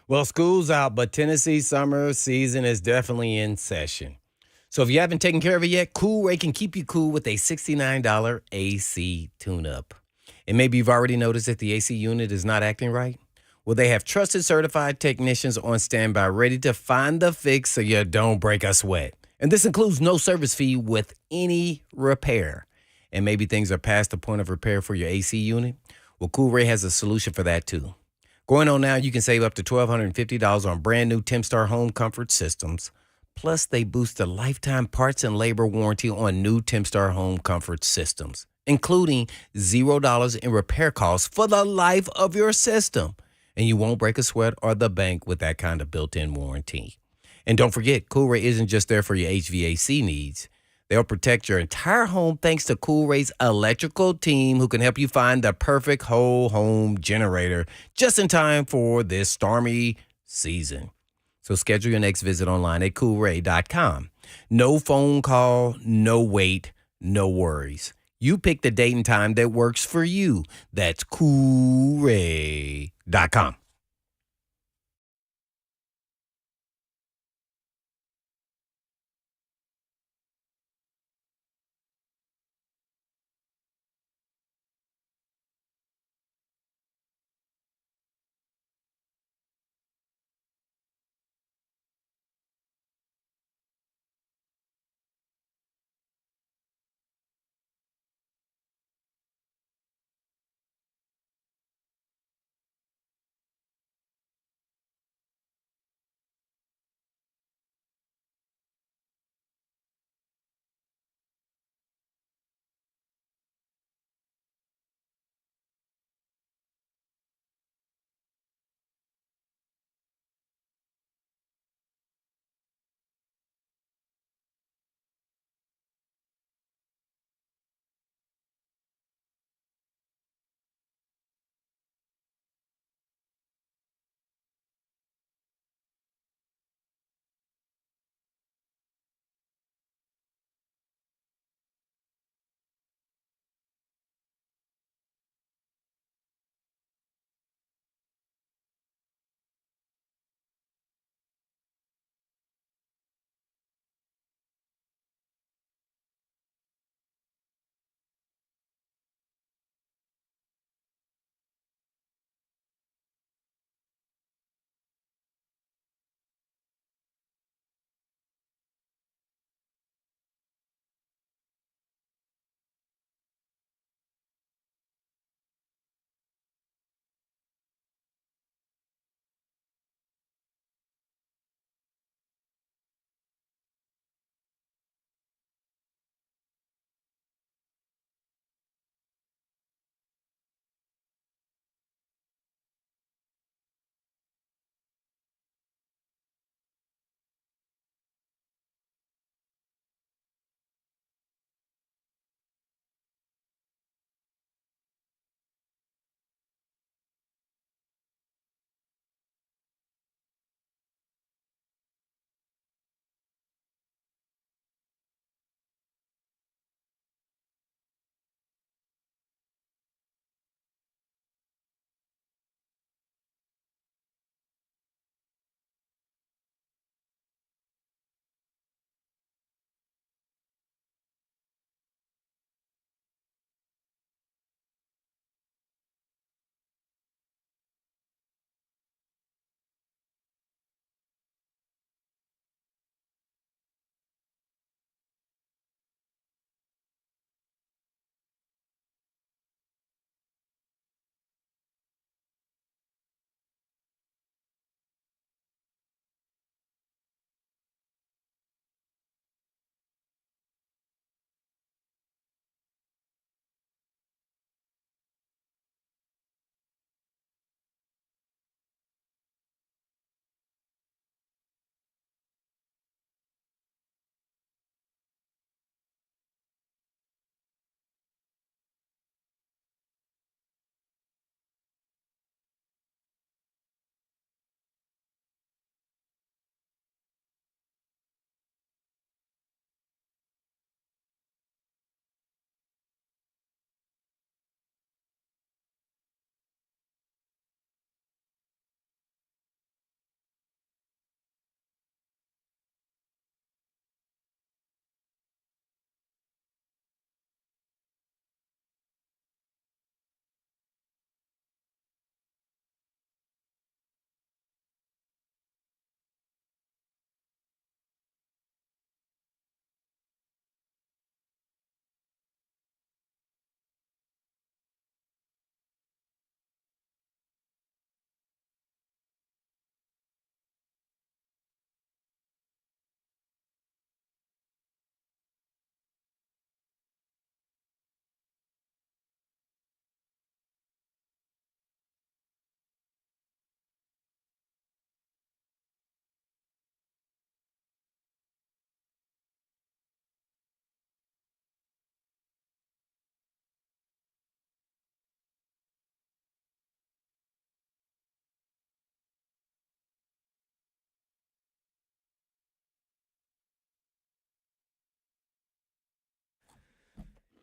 Well, school's out, but Tennessee summer season is definitely in session. So if you haven't taken care of it yet, Coolray can keep you cool with a $69 AC tune-up. And maybe you've already noticed that the AC unit is not acting right. Well, they have trusted certified technicians on standby ready to find the fix so you don't break a sweat. And this includes no service fee with any repair. And maybe things are past the point of repair for your AC unit. Well, Coolray has a solution for that too. Going on now, you can save up to $1,250 on brand new Timstar home comfort systems. Plus, they boost the lifetime parts and labor warranty on new Timstar home comfort systems, including $0 in repair costs for the life of your system. And you won't break a sweat or the bank with that kind of built-in warranty. And don't forget, Coolray isn't just there for your HVAC needs. They'll protect your entire home thanks to Coolray's electrical team who can help you find the perfect whole home generator just in time for this stormy season. So schedule your next visit online at Coolray.com. No phone call, no wait, no worries. You pick the date and time that works for you. That's Coolray.com.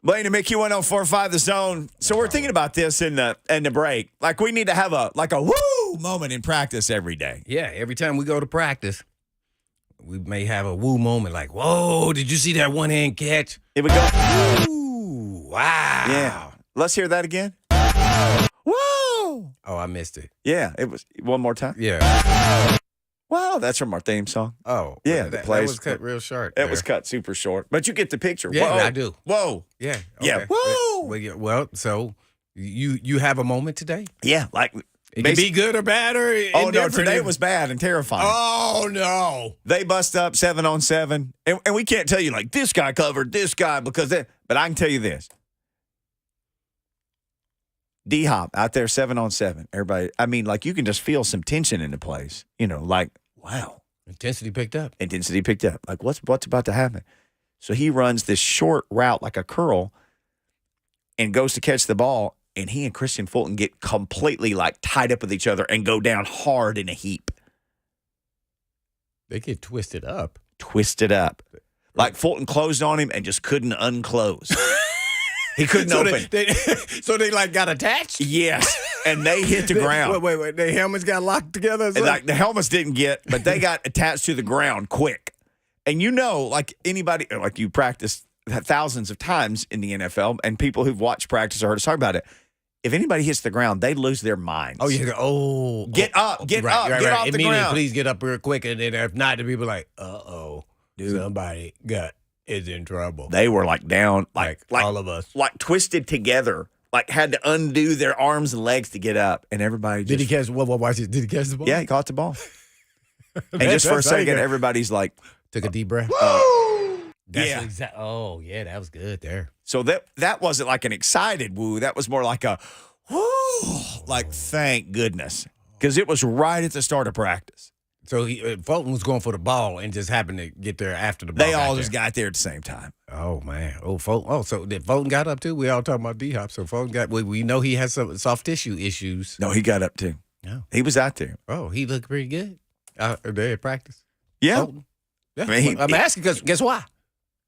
Blaine and Mickey 1045 The Zone. So we're thinking about this in the break. Like we need to have a woo moment in practice every day. Yeah, every time we go to practice, we may have a woo moment like, whoa, did you see that one-hand catch? Here we go. Ooh, wow. Yeah. Let's hear that again. Whoa. Oh, I missed it. Yeah, it was one more time. Yeah. Wow, that's from our theme song. Oh. Yeah, that plays- was cut real short. It was cut super short, but you get the picture. Yeah, Whoa. I do. Whoa. Yeah. Yeah. Okay. Woo. Well, so you have a moment today? Yeah, like It can be good or bad or Oh no, indifferent. today was bad and terrifying. Oh no. They bust up 7-on-7, and we can't tell you like this guy covered this guy because but I can tell you this. D-Hop out there 7-on-7. Everybody, I mean, like you can just feel some tension in the place. You know, like, wow. Intensity picked up. Intensity picked up. Like what's about to happen? So he runs this short route like a curl and goes to catch the ball, and he and Christian Fulton get completely like tied up with each other and go down hard in a heap. They get twisted up. Twisted up. Like Fulton closed on him and just couldn't unclose. He couldn't open. So they like got attached? Yes. And they hit the ground. Wait. Their helmets got locked together? And like the helmets didn't get, but they got attached to the ground quick. And you know, like anybody, like you practiced thousands of times in the NFL, and people who've watched practice or heard us talk about it, if anybody hits the ground, they lose their minds. Oh, yeah. Oh. Get up. Get up. Get off the ground. Please get up real quick. And then if not, the people like, Dude. somebody is in trouble. They were like down, like all of us. like twisted together, like had to undo their arms and legs to get up, and everybody just. Did he catch? Watch it. Did he catch the ball? Yeah, he caught the ball. And just for a second, everybody's like, took a deep breath. yeah. Oh, yeah, that was good there. So that wasn't like an excited woo. That was more like a woo, like thank goodness, because it was right at the start of practice. So Fulton was going for the ball and just happened to get there after the ball. They all just got there at the same time. Oh man! Fulton. Oh, so did Fulton got up too? We all talking about D-Hop. So Fulton got. We know he has some soft tissue issues. No, he got up too. No, he was out there. Oh, he looked pretty good. There at practice. Yeah, Fulton. Yeah. I mean, I'm asking because guess why?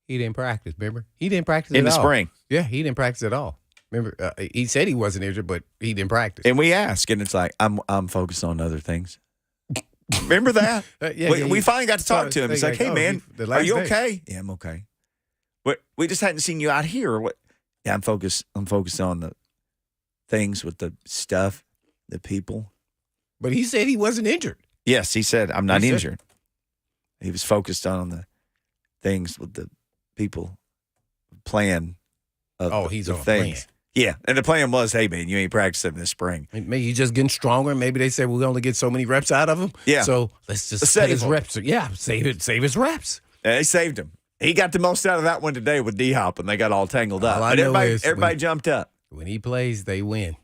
He didn't practice. Remember, he didn't practice in at the all. spring. Yeah, he didn't practice at all. Remember, he said he wasn't injured, but he didn't practice. And we asked, and it's like I'm focused on other things. Remember that? We finally got to talk to him. He's like, "Hey, man, are you okay?" Yeah, I'm okay. What? We just hadn't seen you out here. Or what? Yeah, I'm focused. I'm focused on the things with the stuff, the people. But he said he wasn't injured. Yes, he said I'm not injured. He was focused on the things with the people plan. He's on things. plan. Yeah, and the plan was, hey, man, you ain't practicing this spring. Maybe he's just getting stronger. Maybe they said we only get so many reps out of him. Yeah. So let's just Save cut his him. reps. Yeah, save his reps. And they saved him. He got the most out of that one today with D-Hop, and they got all tangled up. All I But know is everybody jumped up. When he plays, they win.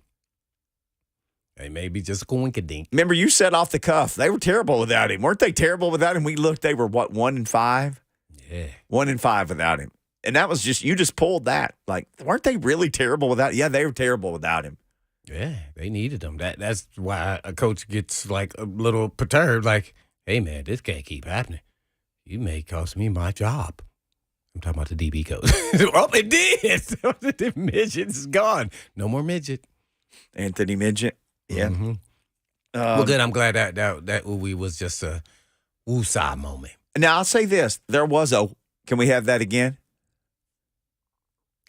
They may be just a coinkydink. Remember, you said off the cuff, they were terrible without him. Weren't they terrible without him? We looked, they were, 1-5? Yeah. 1-5 without him. And that was you just pulled that. Like, weren't they really terrible without? Yeah, they were terrible without him. Yeah, they needed him. That's why a coach gets like a little perturbed. Like, hey man, this can't keep happening. You may cost me my job. I'm talking about the DB coach. Oh, it did. The midget is gone. No more midget. Anthony Midget. Yeah. Mm-hmm. Well, good. I'm glad that we was just a woosah moment. Now, I'll say this. There was can we have that again?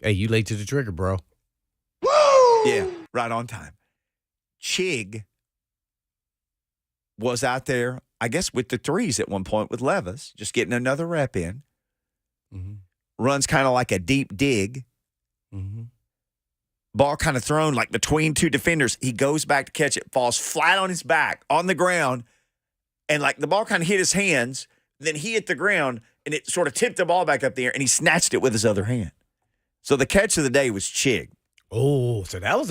Hey, you late to the trigger, bro. Woo! Yeah, right on time. Chig was out there, I guess, with the threes at one point with Levis, just getting another rep in. Mm-hmm. Runs kind of like a deep dig. Mm-hmm. Ball kind of thrown like between two defenders. He goes back to catch it, falls flat on his back on the ground, and like the ball kind of hit his hands. Then he hit the ground, and it sort of tipped the ball back up there, and he snatched it with his other hand. So the catch of the day was Chig. Oh, so that was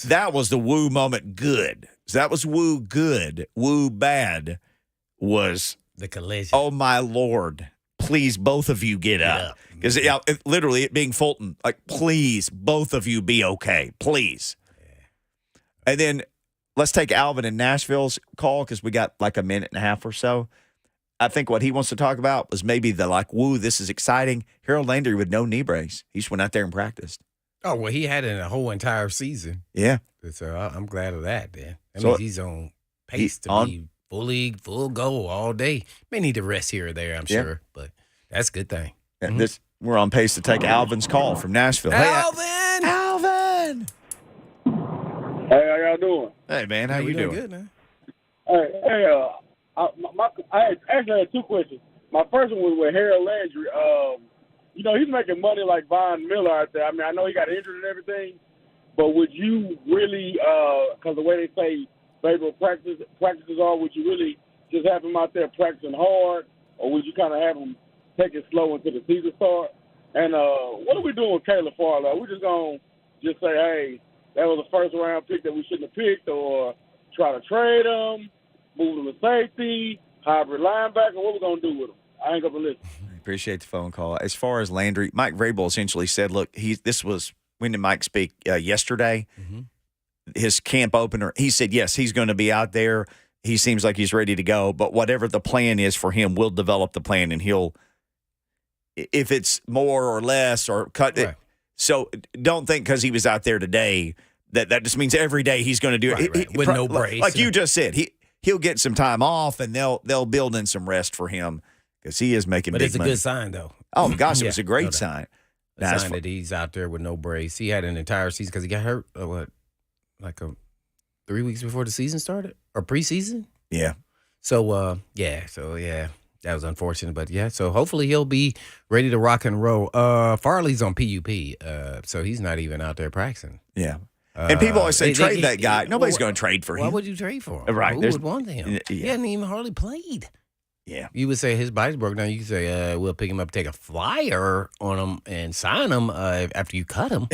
That was the woo moment good. So that was woo good. Woo bad was the collision. Oh my Lord. Please, both of you get up. Because literally it being Fulton, like, please, both of you be okay. Please. Yeah. And then let's take Alvin and Nashville's call because we got like a minute and a half or so. I think what he wants to talk about was maybe the woo, this is exciting. Harold Landry with no knee brace. He just went out there and practiced. Oh, well, he had it in a whole entire season. Yeah. So I'm glad of that, then. That So means he's on pace to be full go all day. May need to rest here or there, I'm sure, but that's a good thing. And we're on pace to take Alvin's call from Nashville. Alvin! Alvin! Hey, how y'all doing? Hey, man, how you doing? Good, man. Hey, I had two questions. My first one was with Harold Landry. He's making money like Von Miller out there. I mean, I know he got injured and everything, but would you really, because the way they say favorite practices are, would you really just have him out there practicing hard, or would you kind of have him take it slow until the season starts? And what are we doing with Caleb Farley? Are we just going to just say, hey, that was a first-round pick that we shouldn't have picked, or try to trade him, move him to safety, hybrid linebacker? What are we going to do with him? I ain't going to listen. Appreciate the phone call. As far as Landry, Mike Vrabel essentially said, look, when did Mike speak? Yesterday? Mm-hmm. His camp opener, he said, yes, he's going to be out there. He seems like he's ready to go, but whatever the plan is for him, we'll develop the plan, and he'll, if it's more or less or cut it. So don't think because he was out there today that just means every day he's going to do it. Right. With no brace. Like you just said, he'll get some time off, and they'll build in some rest for him because he is making big money. But it's a good sign, though. Oh, gosh, it was a great sign. A sign that he's out there with no brace. He had an entire season because he got hurt, 3 weeks before the season started? Or preseason? Yeah. So, that was unfortunate. But, so hopefully he'll be ready to rock and roll. Farley's on PUP, so he's not even out there practicing. Yeah. And people always say, trade that guy. Nobody's going to trade for him. Why would you trade for him? Right. Who would want him? Yeah. He hadn't even hardly played. Yeah. You would say his body's broke down. You could say, we'll pick him up, take a flyer on him, and sign him after you cut him.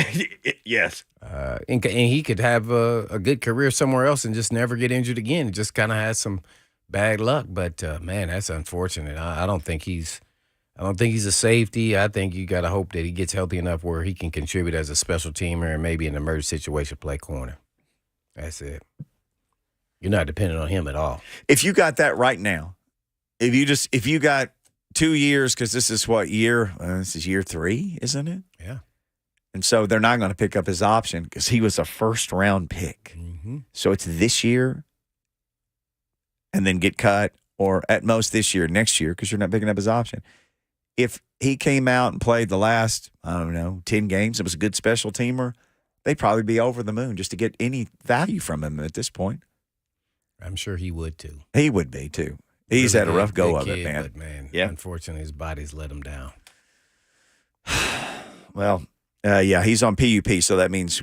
Yes. And he could have a good career somewhere else and just never get injured again. It just kind of has some bad luck. But, man, that's unfortunate. I don't think he's a safety. I think you got to hope that he gets healthy enough where he can contribute as a special teamer and maybe in an emergency situation play corner. That's it. You're not dependent on him at all. If you got that right now, if you got 2 years, because this is what year? This is year 3, isn't it? Yeah. And so they're not going to pick up his option because he was a first-round pick. Mm-hmm. So it's this year and then get cut, or at most this year, next year, because you're not picking up his option. If he came out and played the last, 10 games, it was a good special teamer, they'd probably be over the moon just to get any value from him at this point. I'm sure he would, too. He would be, too. He's really had a rough go of kid, it, man. But, man, yeah. Unfortunately, his body's let him down. Well, he's on PUP, so that means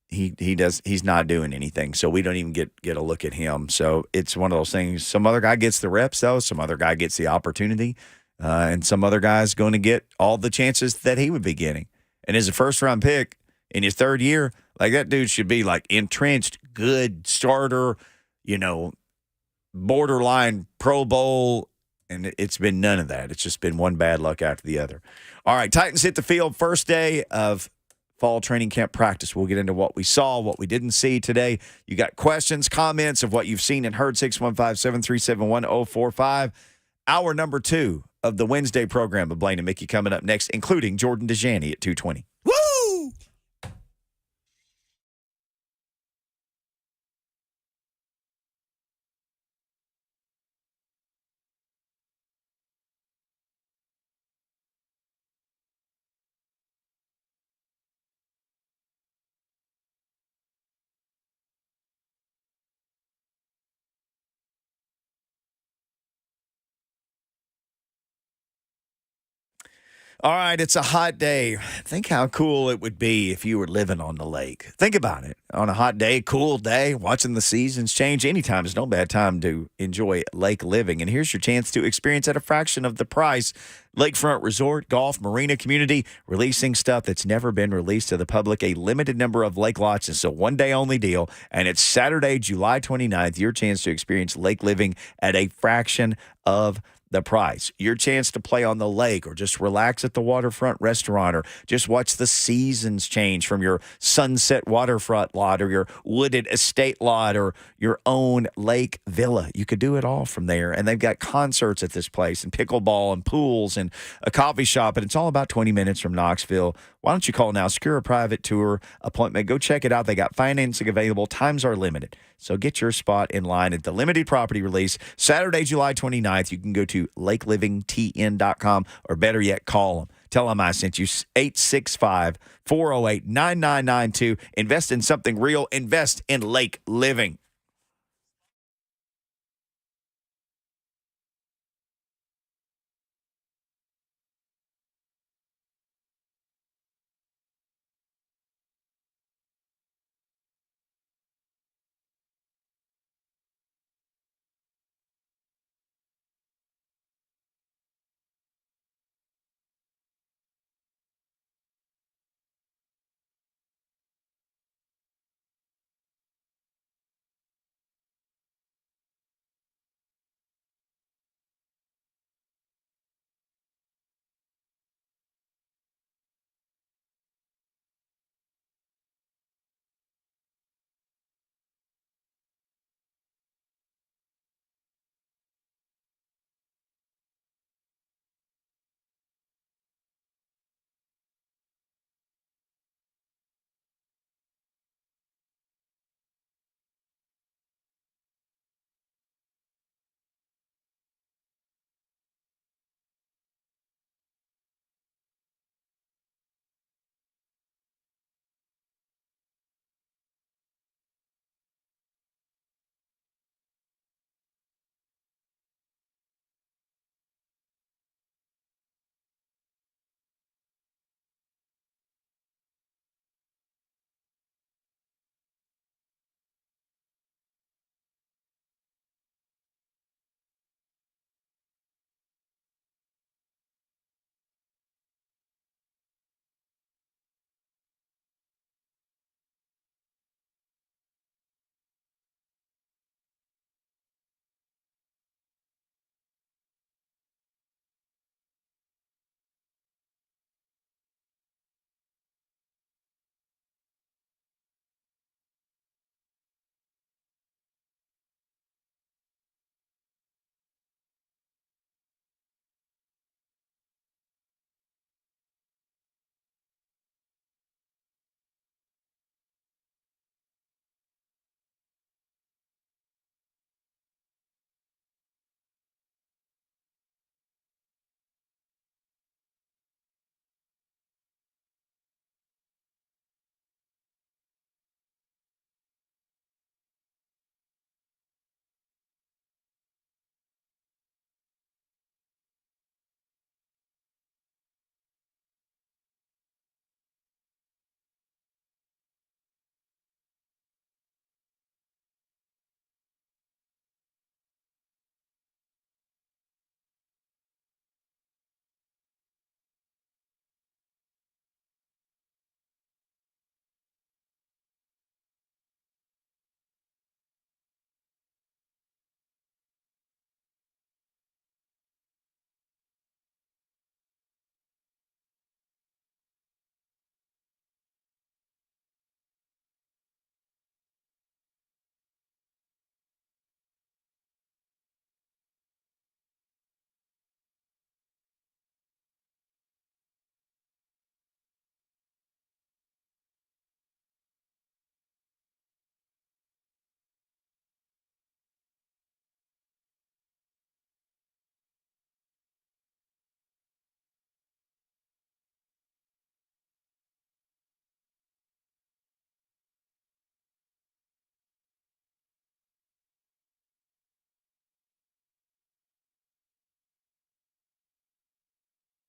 he's not doing anything. So we don't even get a look at him. So it's one of those things. Some other guy gets the reps, though. Some other guy gets the opportunity. And some other guy's going to get all the chances that he would be getting. And as a first-round pick in his third year, that dude should be entrenched, good starter, borderline Pro Bowl, and it's been none of that. It's just been one bad luck after the other. All right, Titans hit the field first day of fall training camp practice. We'll get into what we saw, what we didn't see today. You got questions, comments of what you've seen and heard, 615-737-1045. Hour number 2 of the Wednesday program of Blaine and Mickey coming up next, including Jordan Dejani at 2:20. Woo! All right, it's a hot day. Think how cool it would be if you were living on the lake. Think about it. On a hot day, cool day, watching the seasons change. Anytime is no bad time to enjoy lake living. And here's your chance to experience at a fraction of the price. Lakefront Resort, Golf, Marina Community, releasing stuff that's never been released to the public. A limited number of lake lots. It's a one-day only deal. And it's Saturday, July 29th, your chance to experience lake living at a fraction of the price. Your chance to play on the lake or just relax at the waterfront restaurant or just watch the seasons change from your sunset waterfront lot or your wooded estate lot or your own lake villa. You could do it all from there. And they've got concerts at this place and pickleball and pools and a coffee shop. And it's all about 20 minutes from Knoxville. Why don't you call now? Secure a private tour appointment. Go check it out. They got financing available. Times are limited. So get your spot in line at the limited property release Saturday, July 29th. You can go to lakelivingtn.com or better yet, call them. Tell them I sent you 865-408-9992. Invest in something real. Invest in lake living.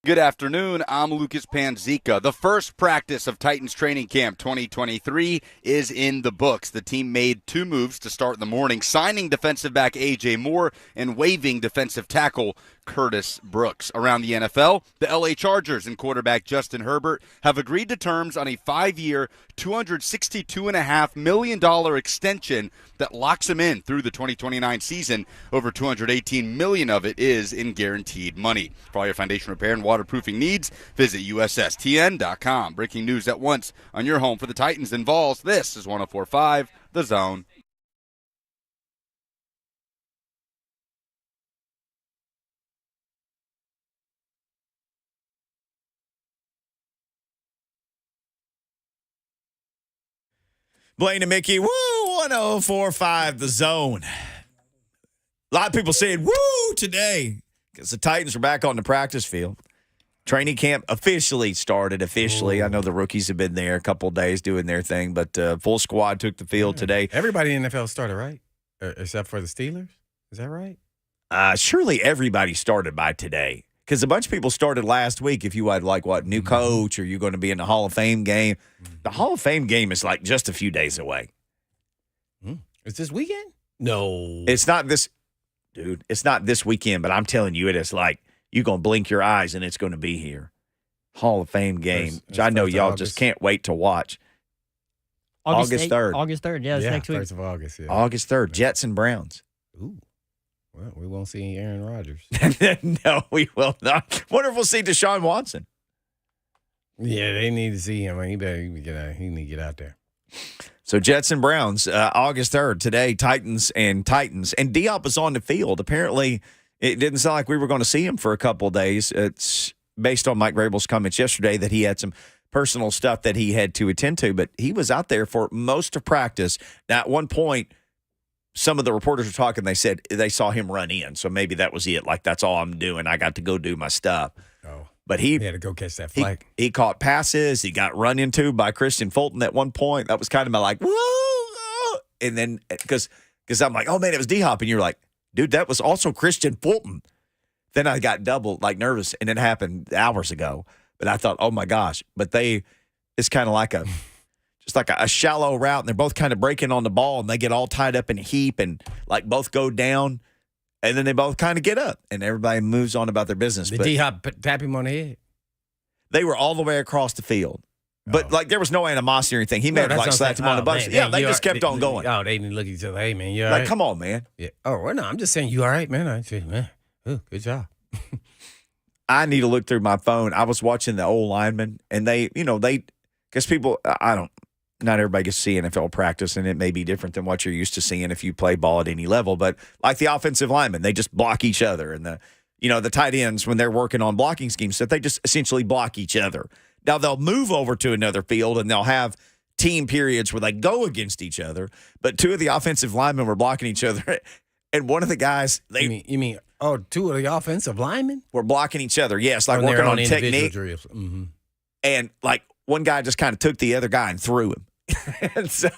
Good afternoon. I'm Lucas Panzica. The first practice of Titans training camp 2023 is in the books. The team made 2 moves to start in the morning, signing defensive back A.J. Moore and waiving defensive tackle Curtis Brooks. Around the NFL, the L.A. Chargers and quarterback Justin Herbert have agreed to terms on a 5-year, $262.5 million extension that locks him in through the 2029 season. Over $218 million of it is in guaranteed money. For all your foundation repair and waterproofing needs, visit USSTN.com. Breaking news at once on your home for the Titans and Vols. This is 104.5 The Zone. Blaine and Mickey, woo, 104.5 The Zone. A lot of people saying, woo, today, because the Titans are back on the practice field. Training camp officially started. I know the rookies have been there a couple of days doing their thing, but full squad took the field today. Everybody in the NFL started, right? Except for the Steelers? Is that right? Surely everybody started by today, because a bunch of people started last week. If you had, new coach, or you're going to be in the Hall of Fame game. The Hall of Fame game is just a few days away. Is this weekend? No. It's not this, dude. It's not this weekend, but I'm telling you, it is you're going to blink your eyes and it's going to be here. Hall of Fame game, which I know y'all just can't wait to watch. August 3rd. August 3rd, yeah, it's next week. 1st of August, yeah. August 3rd, Jets and Browns. Ooh. Well, we won't see Aaron Rodgers. No, we will not. Wonder if we'll see Deshaun Watson. Yeah, they need to see him. He need to get out there. So Jets and Browns, August 3rd, today, Titans. And Diop is on the field. Apparently, it didn't sound like we were going to see him for a couple of days. It's based on Mike Vrabel's comments yesterday that he had some personal stuff that he had to attend to, but he was out there for most of practice. Now, at one point, some of the reporters were talking. They said they saw him run in, so maybe that was it. That's all I'm doing. I got to go do my stuff. Oh, but he had to go catch that flag. He caught passes. He got run into by Christian Fulton at one point. That was kind of my whoa. And then because I'm like, oh man, it was D-Hop, and you're like, dude, that was also Christian Fulton. Then I got double nervous, and it happened hours ago. But I thought, oh my gosh! But it's kind of like a shallow route, and they're both kind of breaking on the ball, and they get all tied up in a heap, and both go down, and then they both kind of get up, and everybody moves on about their business. Did D-Hop tap him on the head? They were all the way across the field. But there was no animosity or anything. He may have slapped him on the butt. Yeah, they just kept on going. Oh, they didn't look at each other. Hey man, you all right? Come on, man. Yeah. Oh, well, no, I'm just saying you all right, man. I said, man, good job. I need to look through my phone. I was watching the old linemen, and because people, not everybody gets to see NFL practice, and it may be different than what you're used to seeing if you play ball at any level. But like the offensive linemen, they just block each other, and the tight ends, when they're working on blocking schemes, that they just essentially block each other. Now, they'll move over to another field, and they'll have team periods where they go against each other. But 2 of the offensive linemen were blocking each other. And one of the guys, You mean 2 of the offensive linemen? Were blocking each other, yes, working on technique. Mm-hmm. And, one guy just kind of took the other guy and threw him. And so,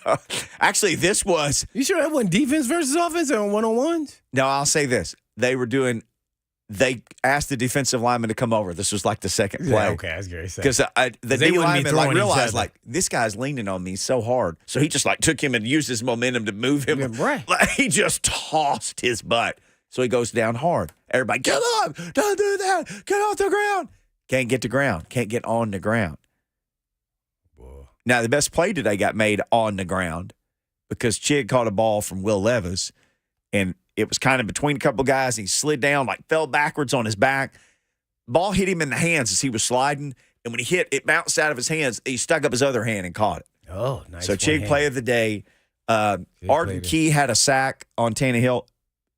actually, this was... You sure that wasn't defense versus offense on one-on-ones? No, I'll say this. They asked the defensive lineman to come over. This was the second play. Yeah, okay, I was going to say. Because the D lineman realized, this guy's leaning on me so hard. So he just, took him and used his momentum to move him. Right. He just tossed his butt. So he goes down hard. Everybody, get up! Don't do that! Get off the ground! Can't get to ground. Can't get on the ground. Whoa. Now, the best play today got made on the ground because Chig caught a ball from Will Levis, and it was kind of between a couple guys. He slid down, fell backwards on his back. Ball hit him in the hands as he was sliding, and when he hit, it bounced out of his hands. He stuck up his other hand and caught it. Oh, nice. So Chig play of the day. Arden Key had a sack on Tannehill.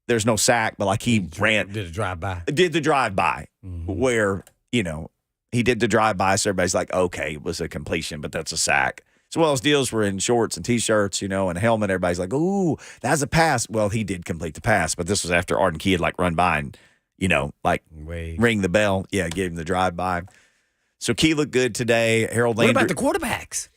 There's no sack, but he ran. Did a drive-by. Did the drive-by where, he did the drive-by. So everybody's like, okay, it was a completion, but that's a sack. So Wells Deals were in shorts and T-shirts, and a helmet. Everybody's like, ooh, that's a pass. Well, he did complete the pass, but this was after Arden Key had run by and, ring the bell. Yeah, gave him the drive-by. So Key looked good today. Harold Landry. What about the quarterbacks?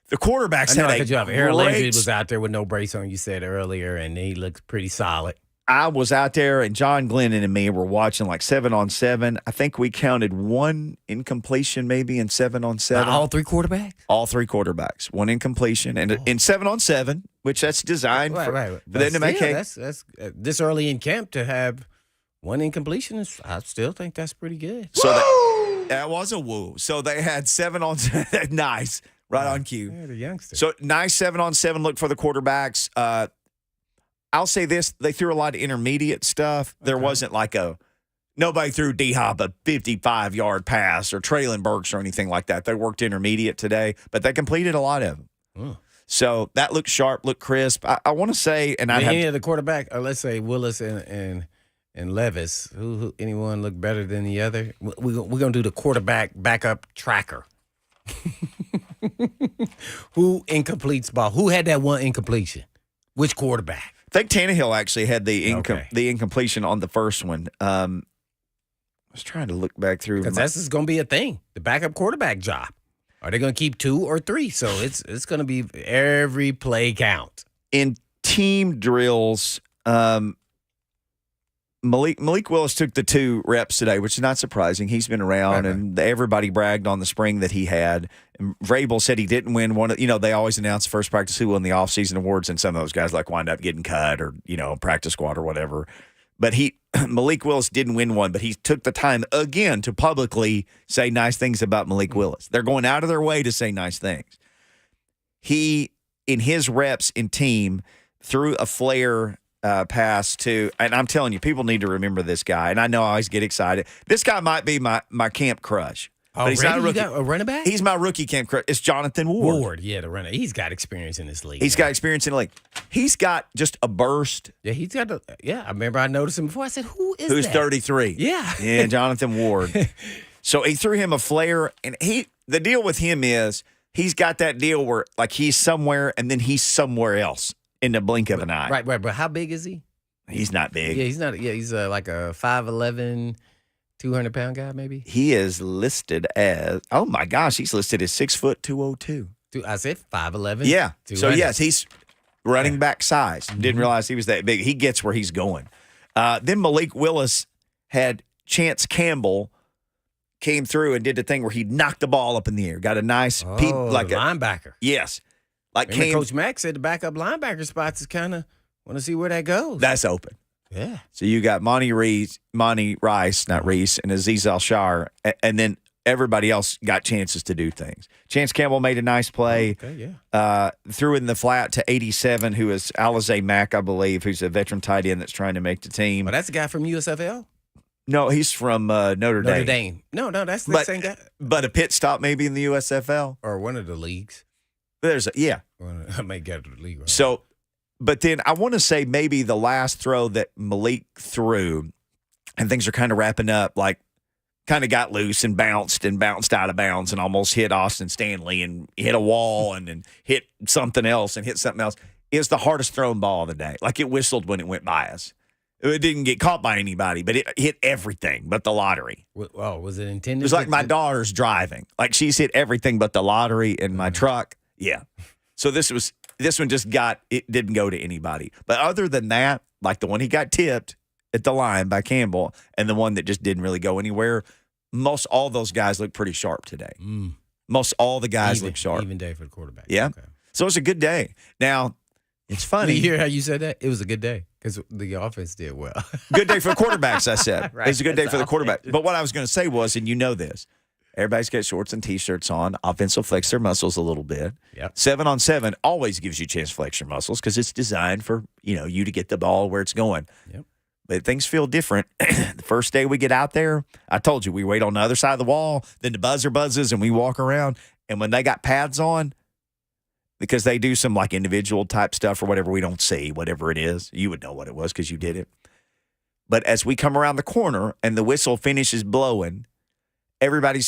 The quarterbacks had a Harold Landry was out there with no brace on, you said earlier, and he looked pretty solid. I was out there, and John Glennon and me were watching like 7-on-7. I think we counted one incompletion maybe in 7-on-7. All three quarterbacks? All three quarterbacks. One incompletion. And in 7-on-7, which that's designed for them to make hay. That's this early in camp to have one incompletion. I still think that's pretty good. So that was a woo. So they had 7-on-7. Nice. Right on cue. Yeah, the youngster. So nice 7-on-7 look for the quarterbacks. I'll say this. They threw a lot of intermediate stuff. There wasn't like nobody threw D-Hop a 55-yard pass or Traylon Burks or anything like that. They worked intermediate today, but they completed a lot of them. Oh. So that looked sharp, looked crisp. I want to say, and any of the quarterback, or let's say Willis and Levis, who anyone look better than the other? We're going to do the quarterback backup tracker. Who incompletes ball? Who had that one incompletion? Which quarterback? I think Tannehill actually had the incompletion on the first one. I was trying to look back through. Because this is going to be a thing, the backup quarterback job. Are they going to keep 2 or 3? So it's going to be every play count. In team drills, Malik Willis took the 2 reps today, which is not surprising. He's been around, and everybody bragged on the spring that he had. And Vrabel said he didn't win one. They always announce the first practice who won the offseason awards, and some of those guys wind up getting cut or practice squad or whatever. But Malik Willis didn't win one, but he took the time again to publicly say nice things about Malik Willis. They're going out of their way to say nice things. He, in his reps in team, threw a flare pass to, and I'm telling you, people need to remember this guy. And I know I always get excited. This guy might be my camp crush. But he's not a rookie. You got a running back? He's my rookie camp crush. It's Jonathan Ward. Yeah, the runner. He's got experience in this league. He's got experience in the league. He's got just a burst. Yeah, he's got I remember I noticed him before. I said, who's that? 33. Yeah. Yeah, Jonathan Ward. So he threw him a flare, and the deal with him is he's got that deal where he's somewhere and then he's somewhere else in the blink of an eye. Right. But how big is he? He's not big. Yeah, he's not. Yeah, he's like a 5'11", 200-pound guy, maybe. He is listed as, oh my gosh, he's listed as 6 foot 202. I said 5'11". Yeah. 200. So yes, he's running back size. Didn't realize he was that big. He gets where he's going. Then Malik Willis had Chance Campbell came through and did the thing where he knocked the ball up in the air. Got a nice linebacker. Yes. Coach Mack said the backup linebacker spots is kind of want to see where that goes. That's open. Yeah. So you got Monty Rice, not Reese, and Aziz Al-Shar, and then everybody else got chances to do things. Chance Campbell made a nice play. Okay, yeah. Threw in the flat to 87, who is Alize Mack, I believe, who's a veteran tight end that's trying to make the team. Well, that's a guy from USFL? No, he's from Notre Dame. No, that's the same guy. But a pit stop maybe in the USFL. Or one of the leagues. I may get to the league. Right. So, but then I want to say maybe the last throw that Malik threw, and things are kind of wrapping up, kind of got loose and bounced out of bounds and almost hit Austin Stanley and hit a wall and then hit something else, is the hardest thrown ball of the day. It whistled when it went by us. It didn't get caught by anybody, but it hit everything but the lottery. Oh, was it intended? It was like my daughter's driving. She's hit everything but the lottery in my truck. Yeah. So this one it didn't go to anybody. But other than that, the one he got tipped at the line by Campbell and the one that just didn't really go anywhere, most all those guys look pretty sharp today. Most all the guys look sharp. Even day for the quarterback. Yeah. Okay. So it's a good day. Now, it's funny. You hear how you said that? It was a good day because the offense did well. Good day for the quarterbacks, I said. Right. It's a good day for the quarterback. But what I was going to say was, and you know this, everybody's got shorts and T-shirts on. Offense will flex their muscles a little bit. Yep. 7-on-7 always gives you a chance to flex your muscles because it's designed for you to get the ball where it's going. Yep. But things feel different. The first day we get out there, I told you, we wait on the other side of the wall, then the buzzer buzzes, and we walk around. And when they got pads on, because they do some individual type stuff or whatever we don't see, whatever it is, you would know what it was because you did it. But as we come around the corner and the whistle finishes blowing, everybody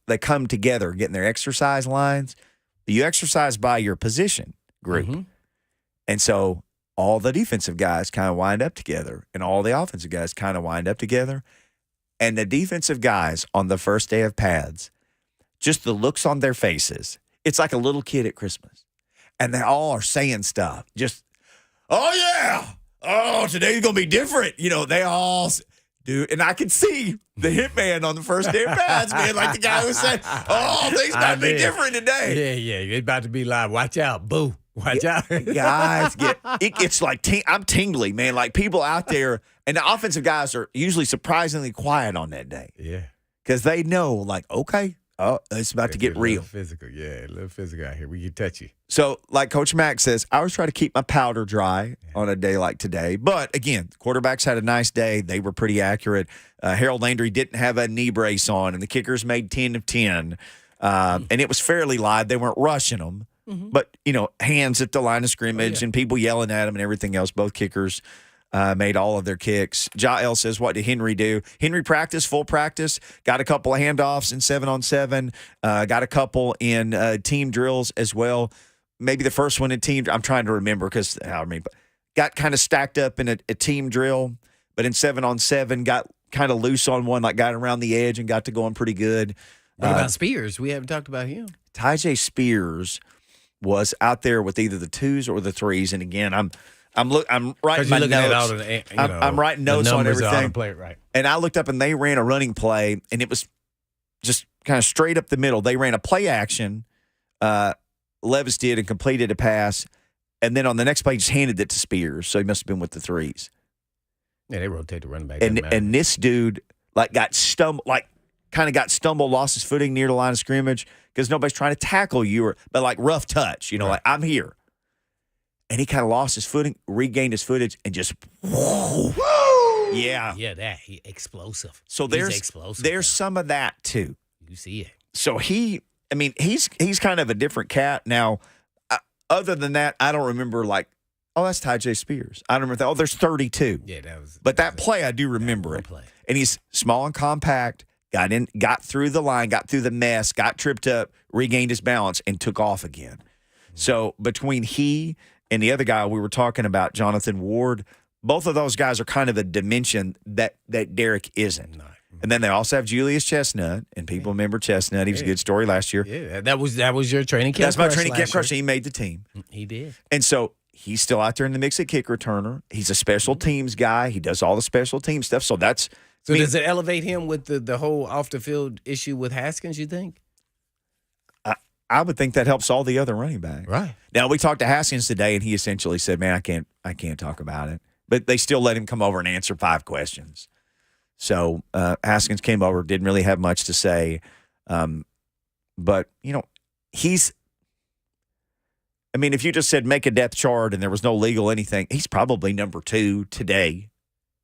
they come together, getting their exercise lines. You exercise by your position group. Mm-hmm. And so all the defensive guys kind of wind up together and all the offensive guys kind of wind up together. And the defensive guys on the first day of pads, just the looks on their faces, it's like a little kid at Christmas. And they all are saying stuff. Just, oh, yeah. oh, today's going to be different. They all do. And I could see the hitman on the first damn pass, man, like the guy who said, oh, things might be different today. Yeah. It's about to be live. Watch out. Boo. Watch out. Guys, it gets like, I'm tingly, man. Like people out there, and the offensive guys are usually surprisingly quiet on that day. Yeah. Because they know, like, okay, it's about to get real. Physical, yeah, a little physical out here. We get touchy. So, like Coach Mack says, I always try to keep my powder dry on a day like today. But again, the quarterbacks had a nice day. They were pretty accurate. Harold Landry didn't have a knee brace on, and the kickers made 10 of 10. And it was fairly live. They weren't rushing them. Mm-hmm. But, hands at the line of scrimmage and people yelling at them and everything else. Both kickers made all of their kicks. Jael says, what did Henry do? Henry practiced, full practice, got a couple of handoffs in 7-on-7, got a couple in team drills as well. Maybe the first one in team, I'm trying to remember but got kind of stacked up in a team drill, but in 7-on-7, got kind of loose on one, like got around the edge and got to going pretty good. What about Spears? We haven't talked about him. Tyjae Spears was out there with either the 2s or the 3s, and again, I'm writing my notes. I'm writing notes on everything. Right. And I looked up and they ran a running play, and it was just kind of straight up the middle. They ran a play action. Levis did and completed a pass, and then on the next play just handed it to Spears. So he must have been with the 3s. Yeah, they rotate the running back. And this dude got stumbled, lost his footing near the line of scrimmage because nobody's trying to tackle you, but rough touch, right. Like I'm here. And he kind of lost his footing, regained his footage, and just whoo. Yeah. Yeah, he explosive. So there's some of that too. You see it. So he's kind of a different cat. Now, other than that, I don't remember that's Tyjae Spears. I don't remember that. Oh, there's 32. Yeah, that was. But that play, I do remember it. Play. And he's small and compact. Got through the line, got through the mess, got tripped up, regained his balance, and took off again. So between he and the other guy we were talking about, Jonathan Ward, both of those guys are kind of a dimension that Derek isn't. No. And then they also have Julius Chestnut, and people remember Chestnut. He was a good story last year. Yeah, that was your training camp. That's my training camp crush. He made the team. He did. And so he's still out there in the mix at kick returner. He's a special teams guy. He does all the special team stuff. So that's. So does it elevate him with the whole off the field issue with Haskins, you think? I would think that helps all the other running backs. Right. Now, we talked to Haskins today, and he essentially said, man, I can't talk about it. But they still let him come over and answer 5 questions. So Haskins came over, didn't really have much to say. But, if you just said make a depth chart and there was no legal anything, he's probably number 2 today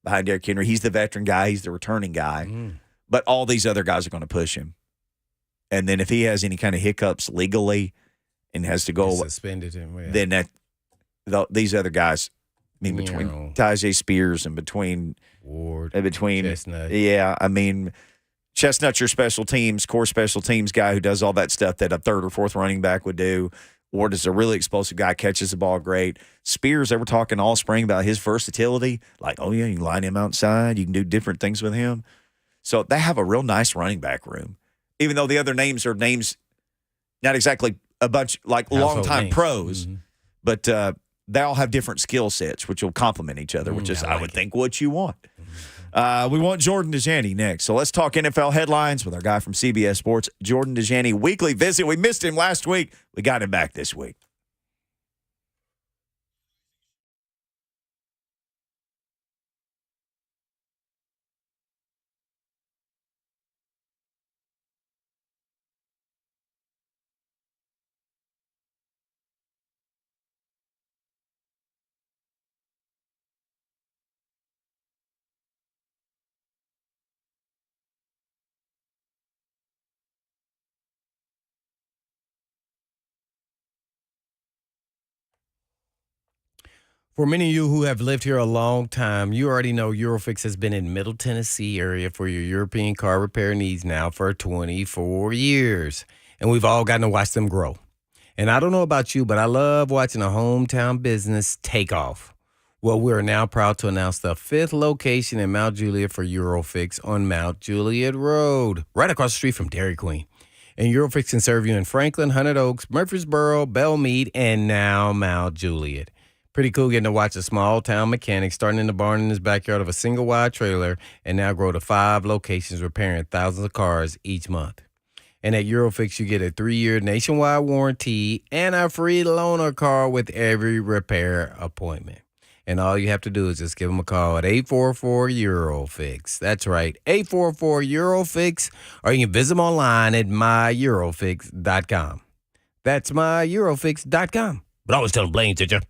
behind Derrick Henry. He's the veteran guy. He's the returning guy. But all these other guys are going to push him. And then if he has any kind of hiccups legally and has to go suspended him, then these other guys, between Tyjae Spears and between Ward, Chestnut. Yeah, Chestnut's your core special teams guy who does all that stuff that a third or fourth running back would do. Ward is a really explosive guy, catches the ball great. Spears, they were talking all spring about his versatility. Like, oh, yeah, you can line him outside. You can do different things with him. So they have a real nice running back room. Even though the other names are names, not exactly a bunch like longtime pros, but they all have different skill sets, which will complement each other, which is, I would think, what you want. We want Jordan Dejani next. So let's talk NFL headlines with our guy from CBS Sports, Jordan Dejani, weekly visit. We missed him last week. We got him back this week. For many of you who have lived here a long time, you already know Eurofix has been in Middle Tennessee area for your European car repair needs now for 24 years. And we've all gotten to watch them grow. And I don't know about you, but I love watching a hometown business take off. Well, we are now proud to announce the 5th location in Mount Juliet for Eurofix on Mount Juliet Road, right across the street from Dairy Queen. And Eurofix can serve you in Franklin, Hunted Oaks, Murfreesboro, Belmead, and now Mount Juliet. Pretty cool getting to watch a small town mechanic starting in the barn in his backyard of a single wide trailer and now grow to 5 locations repairing thousands of cars each month. And at Eurofix, you get a 3-year nationwide warranty and a free loaner car with every repair appointment. And all you have to do is just give them a call at 844-EUROFIX. That's right, 844-EUROFIX, or you can visit them online at myEurofix.com. That's myEurofix.com. But always tell them Blaine, did you?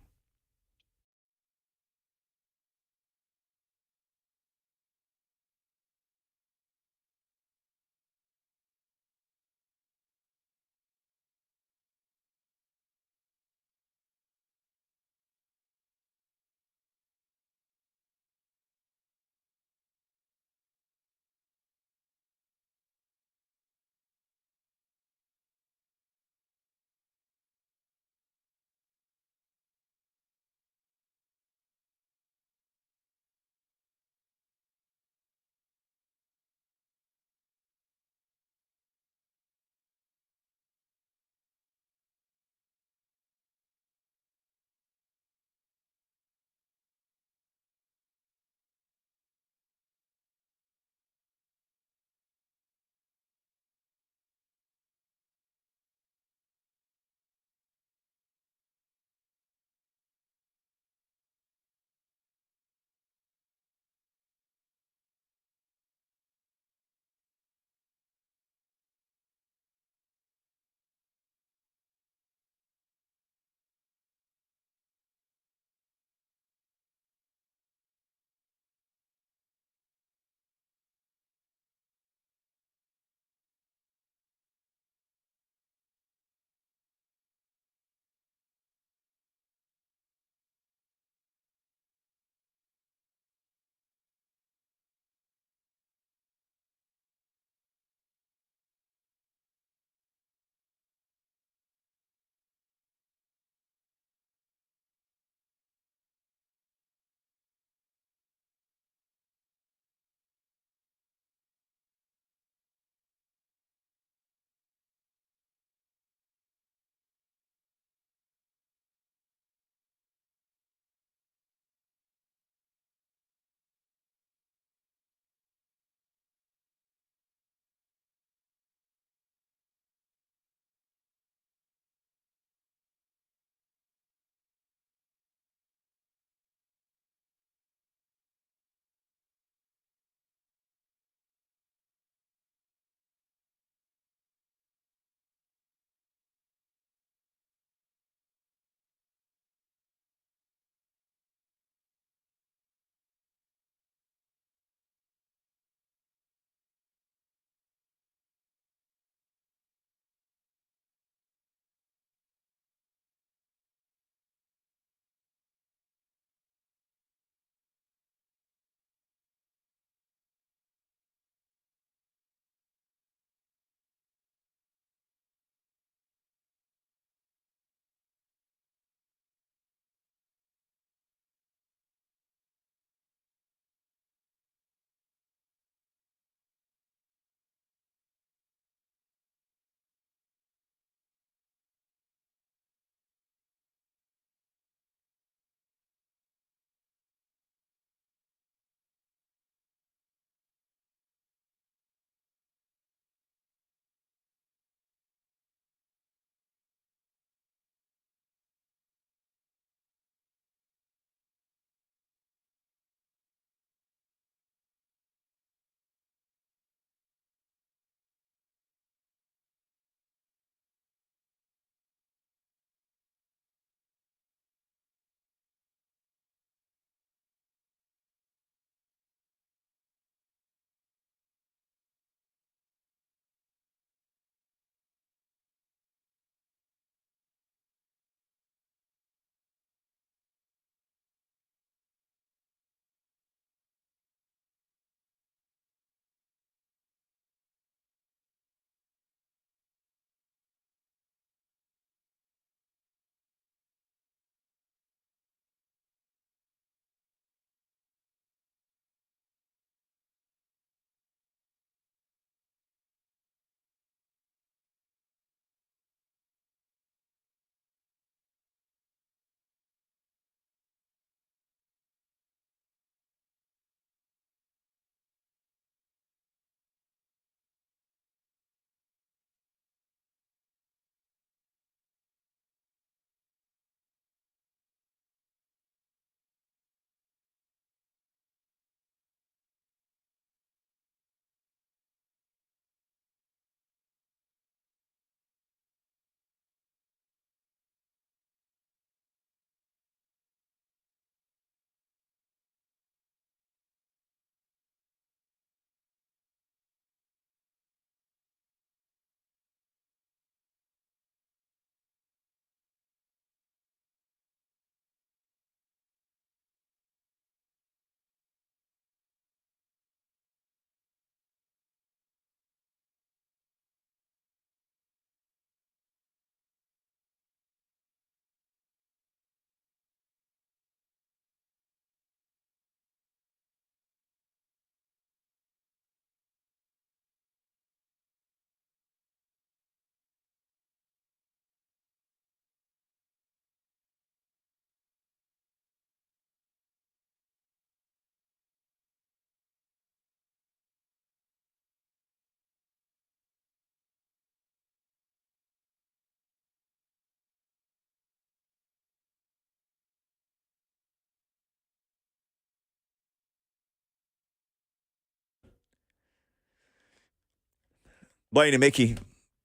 Blaine and Mickey,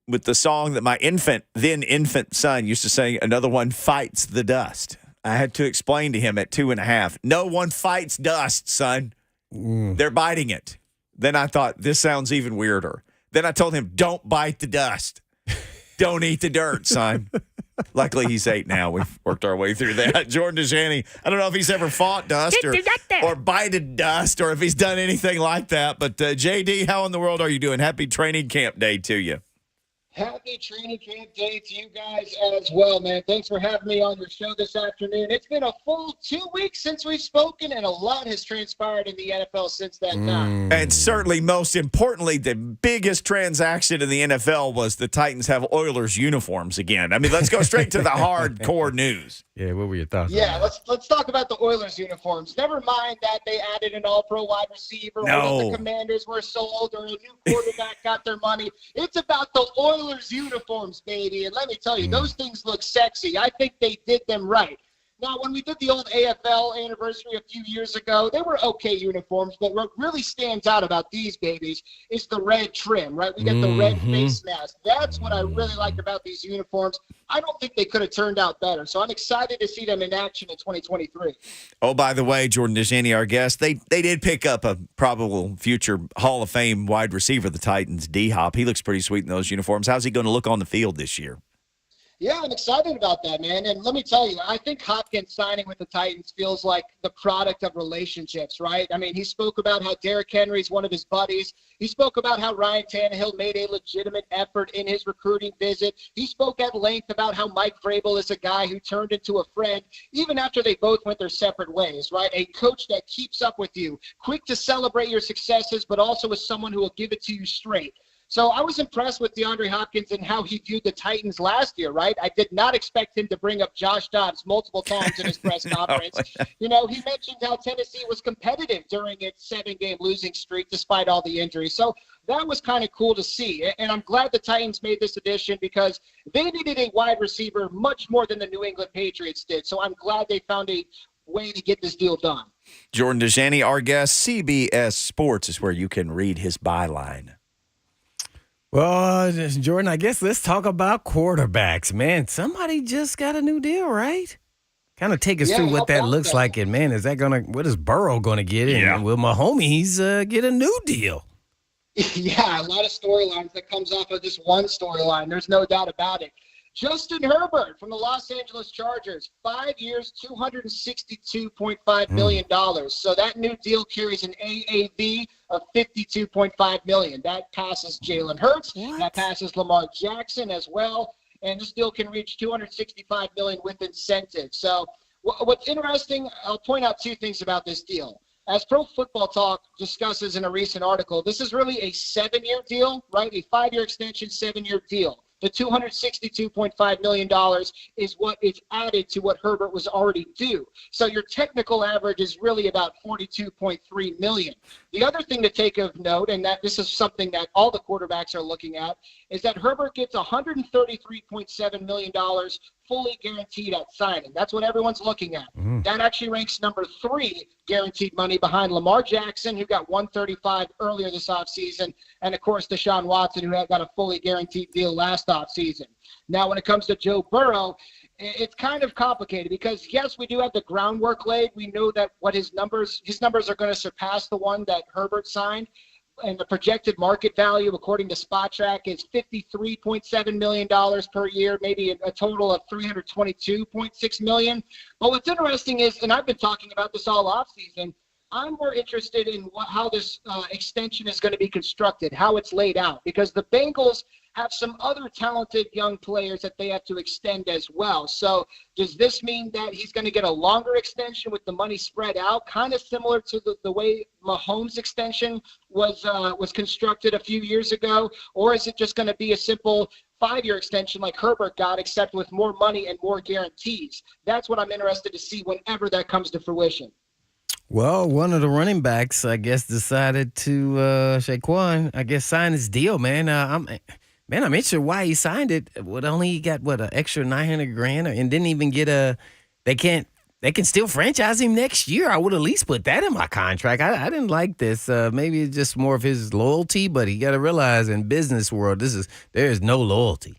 with the song that my then infant son used to sing, another one fights the dust. I had to explain to him at 2.5, no one fights dust, son. They're biting it. Then I thought, this sounds even weirder. Then I told him, don't bite the dust. Don't eat the dirt, son. Luckily, he's 8 now. We've worked our way through that. Jordan Dejani, I don't know if he's ever fought dust or bited dust or if he's done anything like that. But, JD, how in the world are you doing? Happy training camp day to you. Happy training camp day to you guys as well, man. Thanks for having me on your show this afternoon. It's been a full 2 weeks since we've spoken, and a lot has transpired in the NFL since that time. And certainly, most importantly, the biggest transaction in the NFL was the Titans have Oilers uniforms again. I mean, let's go straight to the hardcore news. Yeah, what were your thoughts? Yeah, let's talk about the Oilers uniforms. Never mind that they added an all-pro wide receiver, or that the Commanders were sold, or a new quarterback got their money. It's about the Oilers uniforms, baby. And let me tell you, those things look sexy. I think they did them right. Now, when we did the old AFL anniversary a few years ago, they were okay uniforms, but what really stands out about these babies is the red trim, right? We got the red face mask. That's what I really like about these uniforms. I don't think they could have turned out better, so I'm excited to see them in action in 2023. Oh, by the way, Jordan Dejani, our guest, they did pick up a probable future Hall of Fame wide receiver, the Titans, D-Hop. He looks pretty sweet in those uniforms. How's he going to look on the field this year? Yeah, I'm excited about that, man. And let me tell you, I think Hopkins signing with the Titans feels like the product of relationships, right? I mean, he spoke about how Derrick Henry's one of his buddies. He spoke about how Ryan Tannehill made a legitimate effort in his recruiting visit. He spoke at length about how Mike Vrabel is a guy who turned into a friend, even after they both went their separate ways, right? A coach that keeps up with you, quick to celebrate your successes, but also is someone who will give it to you straight. So I was impressed with DeAndre Hopkins and how he viewed the Titans last year, right? I did not expect him to bring up Josh Dobbs multiple times in his press conference. You know, he mentioned how Tennessee was competitive during its 7-game losing streak despite all the injuries. So that was kind of cool to see. And I'm glad the Titans made this addition because they needed a wide receiver much more than the New England Patriots did. So I'm glad they found a way to get this deal done. Jordan Dejani, our guest, CBS Sports is where you can read his byline. Well, Jordan, I guess let's talk about quarterbacks, man. Somebody just got a new deal, right? Kind of take us through what that looks like, and man, what is Burrow gonna get? And will Mahomes get a new deal? Yeah, a lot of storylines that comes off of this one storyline. There's no doubt about it. Justin Herbert from the Los Angeles Chargers, 5 years, $262.5 million. So that new deal carries an AAV of $52.5 million. That passes Jalen Hurts. That passes Lamar Jackson as well. And this deal can reach $265 million with incentives. So what's interesting, I'll point out two things about this deal. As Pro Football Talk discusses in a recent article, this is really a 7-year deal, right? A 5-year extension, 7-year deal. The $262.5 million is what is added to what Herbert was already due. So your technical average is really about $42.3 million. The other thing to take of note, and that this is something that all the quarterbacks are looking at, is that Herbert gets $133.7 million fully guaranteed at signing. That's what everyone's looking at. That actually ranks number 3 guaranteed money behind Lamar Jackson, who got $135 earlier this offseason, and, of course, Deshaun Watson, who had got a fully guaranteed deal last offseason. Now, when it comes to Joe Burrow, it's kind of complicated because, yes, we do have the groundwork laid. We know that what his numbers are going to surpass the one that Herbert signed. And the projected market value, according to SpotTrack, is $53.7 million per year, maybe a total of $322.6 million. But what's interesting is, and I've been talking about this all offseason, I'm more interested in how this extension is going to be constructed, how it's laid out, because the Bengals have some other talented young players that they have to extend as well. So does this mean that he's going to get a longer extension with the money spread out, kind of similar to the way Mahomes' extension was constructed a few years ago? Or is it just going to be a simple 5-year extension like Herbert got, except with more money and more guarantees? That's what I'm interested to see whenever that comes to fruition. Well, one of the running backs, I guess, decided to Saquon, I guess, sign his deal, man. I'm interested why he signed it. What only he got an extra $900,000 and didn't even get they can't they can still franchise him next year. I would at least put that in my contract. I didn't like this. Maybe it's just more of his loyalty, but you got to realize in business world, there is no loyalty.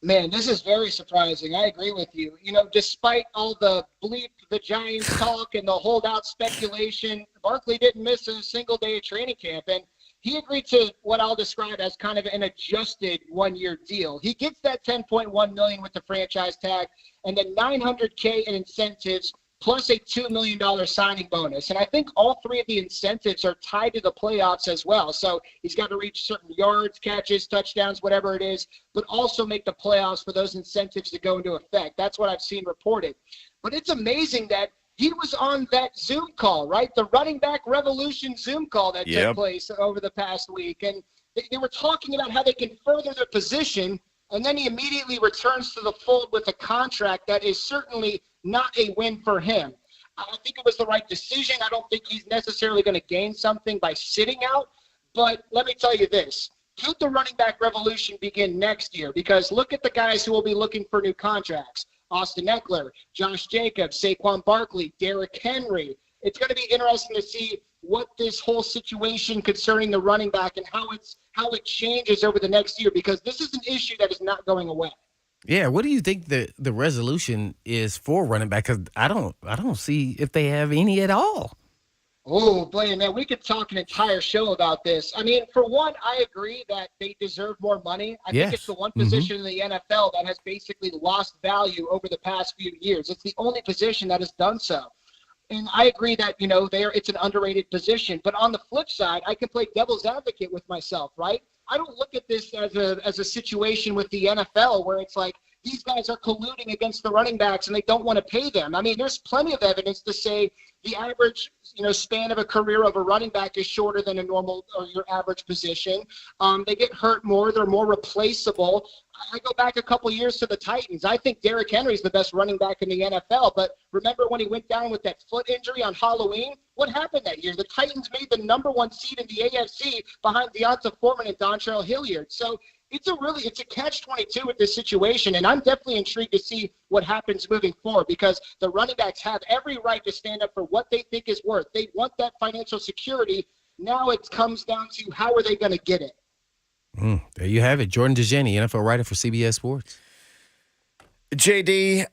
Man, this is very surprising. I agree with you. You know, despite all the bleep the Giants talk and the holdout speculation, Barkley didn't miss a single day of training camp, and he agreed to what I'll describe as kind of an adjusted one-year deal. He gets that $10.1 million with the franchise tag, and then $900K in incentives, plus a $2 million signing bonus. And I think all three of the incentives are tied to the playoffs as well. So he's got to reach certain yards, catches, touchdowns, whatever it is, but also make the playoffs for those incentives to go into effect. That's what I've seen reported. But it's amazing that he was on that Zoom call, right? The running back revolution Zoom call that took place over the past week. And they were talking about how they can further their position, and then he immediately returns to the fold with a contract that is certainly not a win for him. I think it was the right decision. I don't think he's necessarily going to gain something by sitting out. But let me tell you this. Could the running back revolution begin next year? Because look at the guys who will be looking for new contracts. Austin Eckler, Josh Jacobs, Saquon Barkley, Derrick Henry. It's going to be interesting to see what this whole situation concerning the running back and how it changes over the next year, because this is an issue that is not going away. Yeah, what do you think the resolution is for running back? Because I don't see if they have any at all. Oh, boy, man, we could talk an entire show about this. I mean, for one, I agree that they deserve more money. I think it's the one position in the NFL that has basically lost value over the past few years. It's the only position that has done so. And I agree that, you know, it's an underrated position. But on the flip side, I can play devil's advocate with myself, right? I don't look at this as a situation with the NFL where it's like these guys are colluding against the running backs and they don't want to pay them. I mean, there's plenty of evidence to say the average, span of a career of a running back is shorter than a normal or your average position. They get hurt more. They're more replaceable. I go back a couple years to the Titans. I think Derrick Henry is the best running back in the NFL. But remember when he went down with that foot injury on Halloween? What happened that year? The Titans made the number one seed in the AFC behind Deonta Foreman and Dontrell Hilliard. So it's a catch-22 with this situation, and I'm definitely intrigued to see what happens moving forward, because the running backs have every right to stand up for what they think is worth. They want that financial security. Now it comes down to how are they going to get it. There you have it. Jordan Dejani, NFL writer for CBS Sports. JD,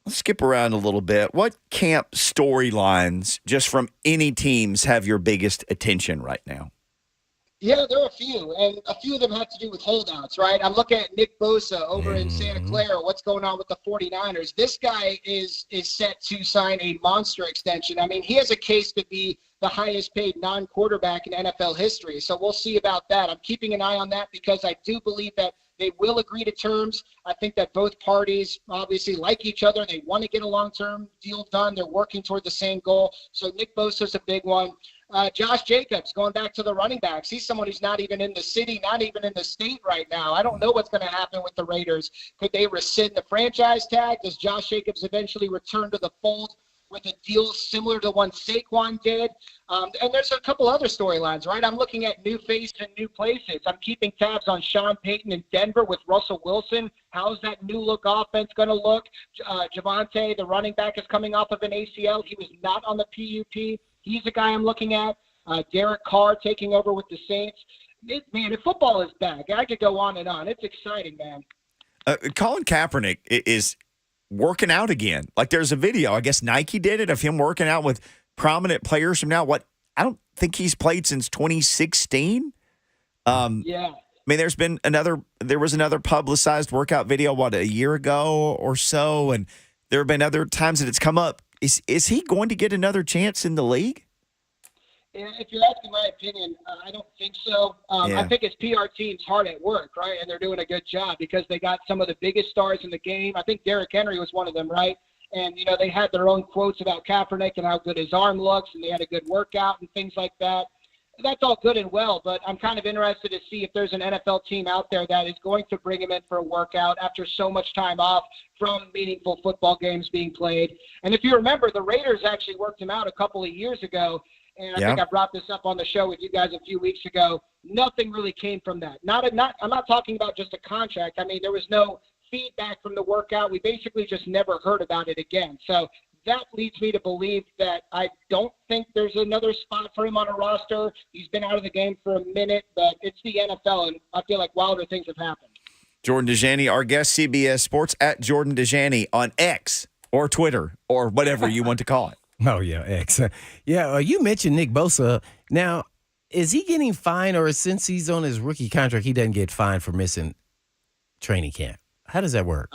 let's skip around a little bit. What camp storylines just from any teams have your biggest attention right now? Yeah, there are a few, and a few of them have to do with holdouts, right? I'm looking at Nick Bosa over in Santa Clara. What's going on with the 49ers? This guy is set to sign a monster extension. I mean, he has a case to be the highest paid non-quarterback in NFL history, so we'll see about that. I'm keeping an eye on that because I do believe that they will agree to terms. I think that both parties obviously like each other. They want to get a long-term deal done. They're working toward the same goal. So Nick Bosa's a big one. Josh Jacobs, going back to the running backs. He's someone who's not even in the city, not even in the state right now. I don't know what's going to happen with the Raiders. Could they rescind the franchise tag? Does Josh Jacobs eventually return to the fold with a deal similar to one Saquon did? And there's a couple other storylines, right? I'm looking at new faces and new places. I'm keeping tabs on Sean Payton in Denver with Russell Wilson. How's that new look offense going to look? Javonte, the running back, is coming off of an ACL. He was not on the PUP. He's a guy I'm looking at. Derek Carr taking over with the Saints. If football is back, I could go on and on. It's exciting, man. Colin Kaepernick is working out again. Like, there's a video, I guess Nike did it, of him working out with prominent players from now. I don't think he's played since 2016. Yeah. I mean, there was another publicized workout video, a year ago or so, and there have been other times that it's come up. Is he going to get another chance in the league? If you're asking my opinion, I don't think so. I think his PR team's hard at work, right? And they're doing a good job because they got some of the biggest stars in the game. I think Derrick Henry was one of them, right? And, they had their own quotes about Kaepernick and how good his arm looks, and they had a good workout and things like that. That's all good and well, but I'm kind of interested to see if there's an NFL team out there that is going to bring him in for a workout after so much time off from meaningful football games being played. And if you remember, the Raiders actually worked him out a couple of years ago, and I think I brought this up on the show with you guys a few weeks ago. Nothing really came from that. I'm not talking about just a contract. I mean, there was no feedback from the workout. We basically just never heard about it again. So that leads me to believe that I don't think there's another spot for him on a roster. He's been out of the game for a minute, but it's the NFL, and I feel like wilder things have happened. Jordan Dejani, our guest, CBS Sports, at Jordan Dejani on X or Twitter or whatever you want to call it. Oh, yeah, X. Yeah, you mentioned Nick Bosa. Now, is he getting fined, or since he's on his rookie contract, he doesn't get fined for missing training camp? How does that work?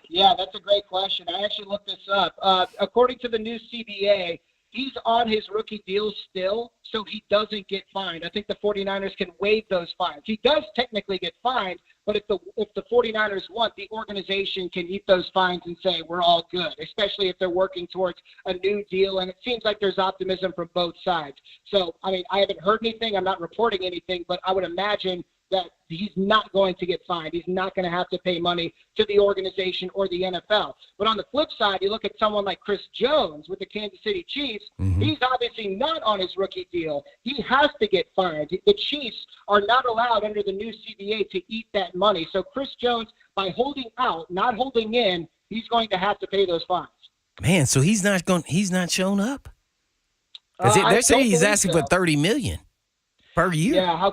Yeah, that's a great question. I actually looked this up. According to the new CBA, he's on his rookie deal still, so he doesn't get fined. I think the 49ers can waive those fines. He does technically get fined, but if the 49ers want, the organization can eat those fines and say, we're all good, especially if they're working towards a new deal. And it seems like there's optimism from both sides. So, I mean, I haven't heard anything. I'm not reporting anything, but I would imagine that he's not going to get fined. He's not going to have to pay money to the organization or the NFL. But on the flip side, you look at someone like Chris Jones with the Kansas City Chiefs. Mm-hmm. He's obviously not on his rookie deal. He has to get fined. The Chiefs are not allowed under the new CBA to eat that money. So Chris Jones, by holding out, not holding in, he's going to have to pay those fines. Man, so he's not showing up? They're saying he's asking for $30 million per year. Yeah,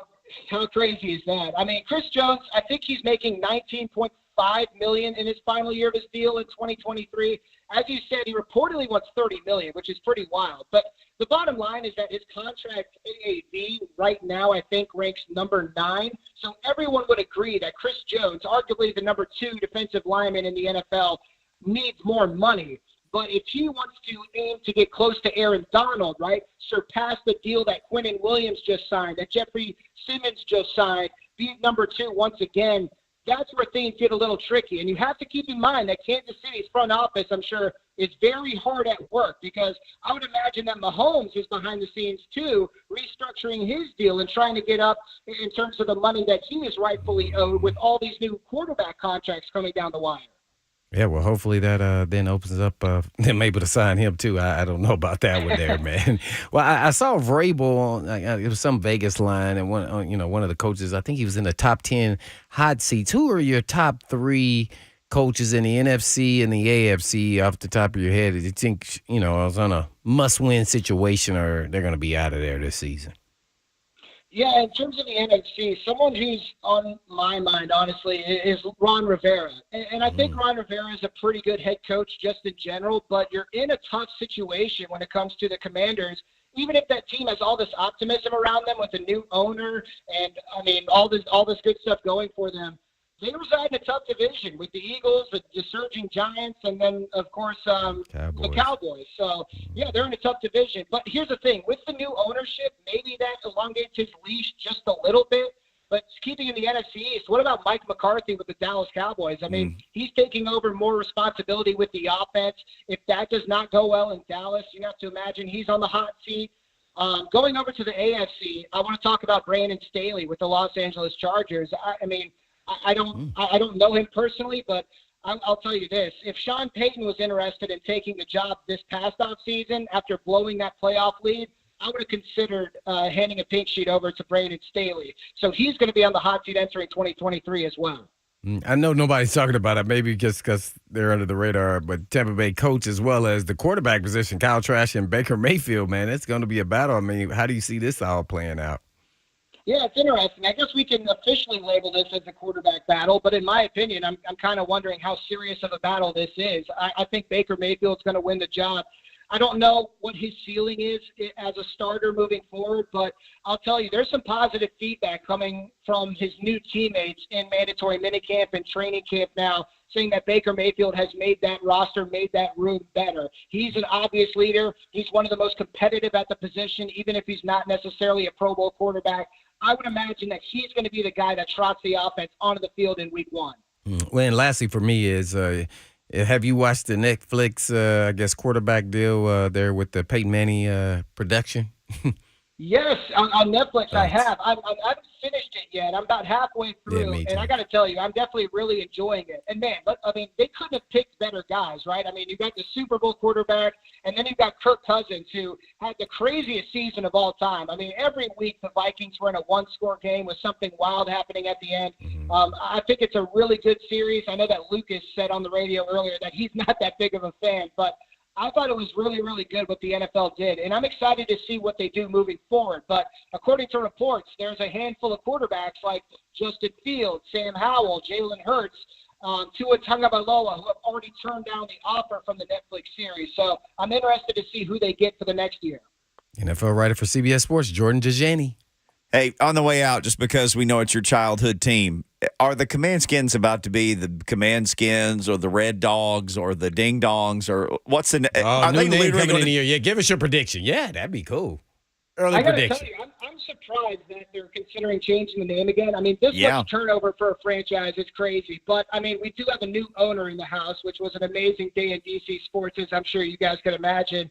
how crazy is that? I mean, Chris Jones, I think he's making $19.5 million in his final year of his deal in 2023. As you said, he reportedly wants $30 million, which is pretty wild. But the bottom line is that his contract AAV right now, I think, ranks number 9. So everyone would agree that Chris Jones, arguably the number 2 defensive lineman in the NFL, needs more money. But if he wants to aim to get close to Aaron Donald, right, surpass the deal that Quinnen Williams just signed, that Jeffrey Simmons just signed, be number 2 once again, that's where things get a little tricky. And you have to keep in mind that Kansas City's front office, I'm sure, is very hard at work, because I would imagine that Mahomes is behind the scenes too, restructuring his deal and trying to get up in terms of the money that he is rightfully owed with all these new quarterback contracts coming down the wire. Yeah, well, hopefully that then opens up them able to sign him too. I don't know about that one there, man. Well, I saw Vrabel. It was some Vegas line, and one of the coaches. I think he was in the top 10 hot seats. Who are your top 3 coaches in the NFC and the AFC off the top of your head? Do you think I was on a must-win situation, or they're going to be out of there this season? Yeah, in terms of the NFC, someone who's on my mind, honestly, is Ron Rivera. And I think Ron Rivera is a pretty good head coach just in general, but you're in a tough situation when it comes to the Commanders. Even if that team has all this optimism around them with a new owner and, I mean, all this good stuff going for them, they reside in a tough division with the Eagles, the surging Giants, and then, of course, the Cowboys. So, yeah, they're in a tough division. But here's the thing. With the new ownership, maybe that elongates his leash just a little bit. But keeping in the NFC East, what about Mike McCarthy with the Dallas Cowboys? I mean, he's taking over more responsibility with the offense. If that does not go well in Dallas, you have to imagine he's on the hot seat. Going over to the AFC, I want to talk about Brandon Staley with the Los Angeles Chargers. I don't know him personally, but I'll tell you this. If Sean Payton was interested in taking the job this past offseason after blowing that playoff lead, I would have considered handing a pink sheet over to Brandon Staley. So he's going to be on the hot seat entering 2023 as well. I know nobody's talking about it, maybe just because they're under the radar, but Tampa Bay coach as well as the quarterback position, Kyle Trask and Baker Mayfield, man, it's going to be a battle. I mean, how do you see this all playing out? Yeah, it's interesting. I guess we can officially label this as a quarterback battle, but in my opinion, I'm kind of wondering how serious of a battle this is. I think Baker Mayfield's going to win the job. I don't know what his ceiling is as a starter moving forward, but I'll tell you, there's some positive feedback coming from his new teammates in mandatory minicamp and training camp now, saying that Baker Mayfield has made that roster, made that room better. He's an obvious leader. He's one of the most competitive at the position, even if he's not necessarily a Pro Bowl quarterback. I would imagine that he's going to be the guy that trots the offense onto the field in week 1. Well, and lastly for me is, have you watched the Netflix, quarterback deal there with the Peyton Manning production? Yes, on Netflix I have. I haven't finished it yet. I'm about halfway through, me and too. I got to tell you, I'm definitely really enjoying it. And man, they couldn't have picked better guys, right? I mean, you got the Super Bowl quarterback, and then you've got Kirk Cousins, who had the craziest season of all time. I mean, every week the Vikings were in a one-score game with something wild happening at the end. I think it's a really good series. I know that Lucas said on the radio earlier that he's not that big of a fan, but I thought it was really, really good what the NFL did, and I'm excited to see what they do moving forward. But according to reports, there's a handful of quarterbacks like Justin Fields, Sam Howell, Jalen Hurts, Tua Tagovailoa, who have already turned down the offer from the Netflix series. So I'm interested to see who they get for the next year. NFL writer for CBS Sports, Jordan Dejani. Hey, on the way out, just because we know it's your childhood team, are the Command Skins about to be the Command Skins or the Red Dogs or the Ding Dongs or what's the Oh, new name coming in here. Yeah, give us your prediction. Yeah, that'd be cool. Early I got to prediction. tell you, I'm surprised that they're considering changing the name again. I mean, this much turnover for a franchise is crazy. But, I mean, we do have a new owner in the house, which was an amazing day in DC sports, as I'm sure you guys can imagine.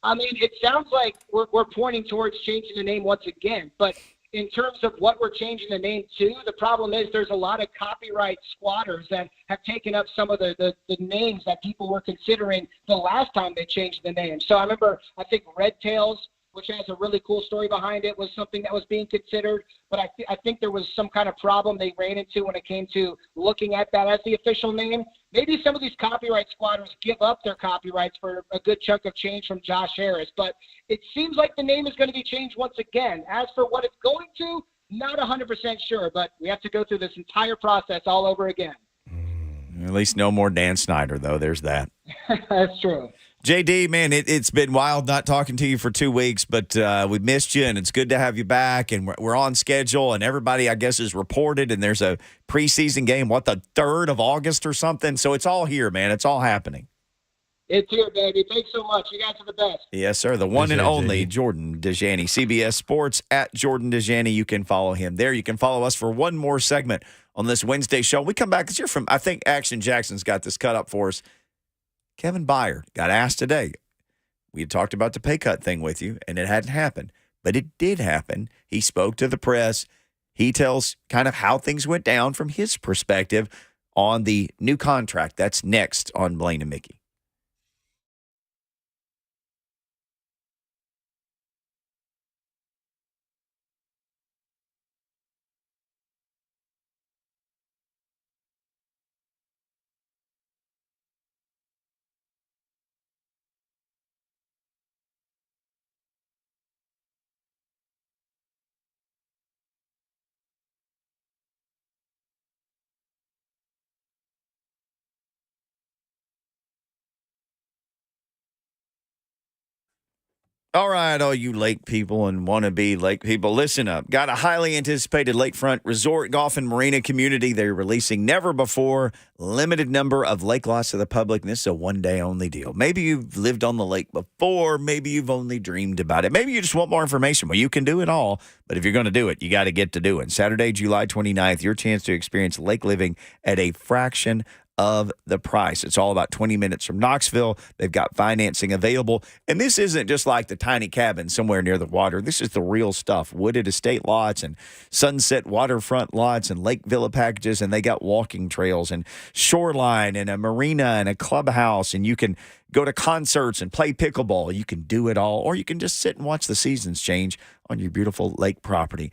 I mean, it sounds like we're pointing towards changing the name once again. But in terms of what we're changing the name to, the problem is there's a lot of copyright squatters that have taken up some of the names that people were considering the last time they changed the name. So I remember, I think Red Tails, which has a really cool story behind it, was something that was being considered. But I think there was some kind of problem they ran into when it came to looking at that as the official name. Maybe some of these copyright squatters give up their copyrights for a good chunk of change from Josh Harris. But it seems like the name is going to be changed once again. As for what it's going to, not 100% sure. But we have to go through this entire process all over again. At least no more Dan Snyder, though. There's that. That's true. JD, man, it's been wild not talking to you for 2 weeks, but we missed you, and it's good to have you back, and we're on schedule, and everybody, I guess, is reported, and there's a preseason game, the 3rd of August or something? So it's all here, man. It's all happening. It's here, baby. Thanks so much. You guys are the best. Yes, sir. The one and only Jordan Dejani, CBS Sports, at Jordan Dejani. You can follow him there. You can follow us for one more segment on this Wednesday show. We come back because you're from, I think Action Jackson's got this cut up for us. Kevin Byard got asked today. We had talked about the pay cut thing with you, and it hadn't happened, but it did happen. He spoke to the press. He tells kind of how things went down from his perspective on the new contract. That's next on Blaine and Mickey. All right, all you lake people and wannabe lake people, listen up. Got a highly anticipated lakefront resort, golf, and marina community. They're releasing never-before limited number of lake lots to the public, and this is a one-day-only deal. Maybe you've lived on the lake before. Maybe you've only dreamed about it. Maybe you just want more information. Well, you can do it all, but if you're going to do it, you got to get to doing. Saturday, July 29th, your chance to experience lake living at a fraction of the price. It's all about 20 minutes from Knoxville. They've got financing available. And this isn't just like the tiny cabin somewhere near the water. This is the real stuff. Wooded estate lots and sunset waterfront lots and lake villa packages. And they got walking trails and shoreline and a marina and a clubhouse. And you can go to concerts and play pickleball. You can do it all. Or you can just sit and watch the seasons change on your beautiful lake property.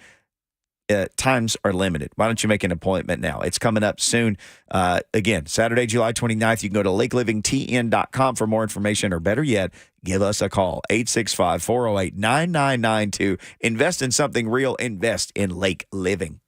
Times are limited. Why don't you make an appointment now? It's coming up soon. Again, Saturday, July 29th. You can go to lakelivingtn.com for more information, or better yet, give us a call, 865-408-9992. Invest in something real. Invest in lake living.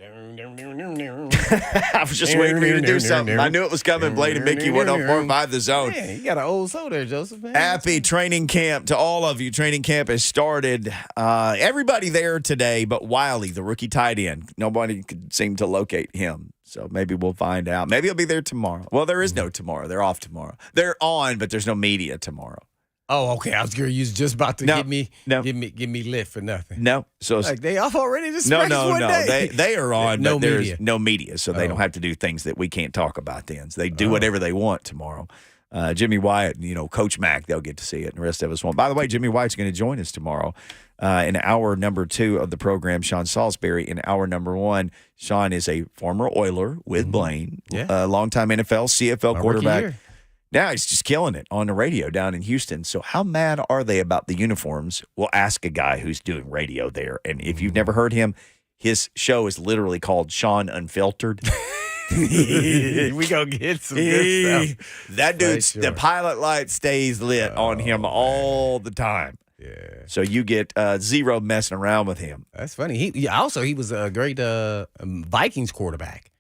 I was just waiting for you to do something. I knew it was coming. Blade and Mickey 104.5 The Zone. Man, you got an old soul there, Joseph. Man. Happy training camp to all of you. Training camp has started. Everybody there today, but Wiley, the rookie tight end. Nobody could seem to locate him. So maybe we'll find out. Maybe he'll be there tomorrow. Well, there is no tomorrow. They're off tomorrow. They're on, but there's no media tomorrow. Oh, okay. I was going to use just about to give me lit for nothing. No. So like they off already? Just no. day. They are on, no but there's media. no media, so they don't have to do things that we can't talk about then. So they do whatever they want tomorrow. Jimmy Wyatt, Coach Mack, they'll get to see it, and the rest of us won't. By the way, Jimmy Wyatt's going to join us tomorrow in hour number 2 of the program. Sean Salisbury in hour number 1. Sean is a former Oiler with Blaine, longtime NFL, CFL quarterback. Now he's just killing it on the radio down in Houston. So how mad are they about the uniforms? We'll ask a guy who's doing radio there. And if you've never heard him, his show is literally called Sean Unfiltered. We gonna get some good stuff. That dude's the pilot light stays lit on him all the time. Yeah. So you get zero messing around with him. That's funny. He was a great Vikings quarterback.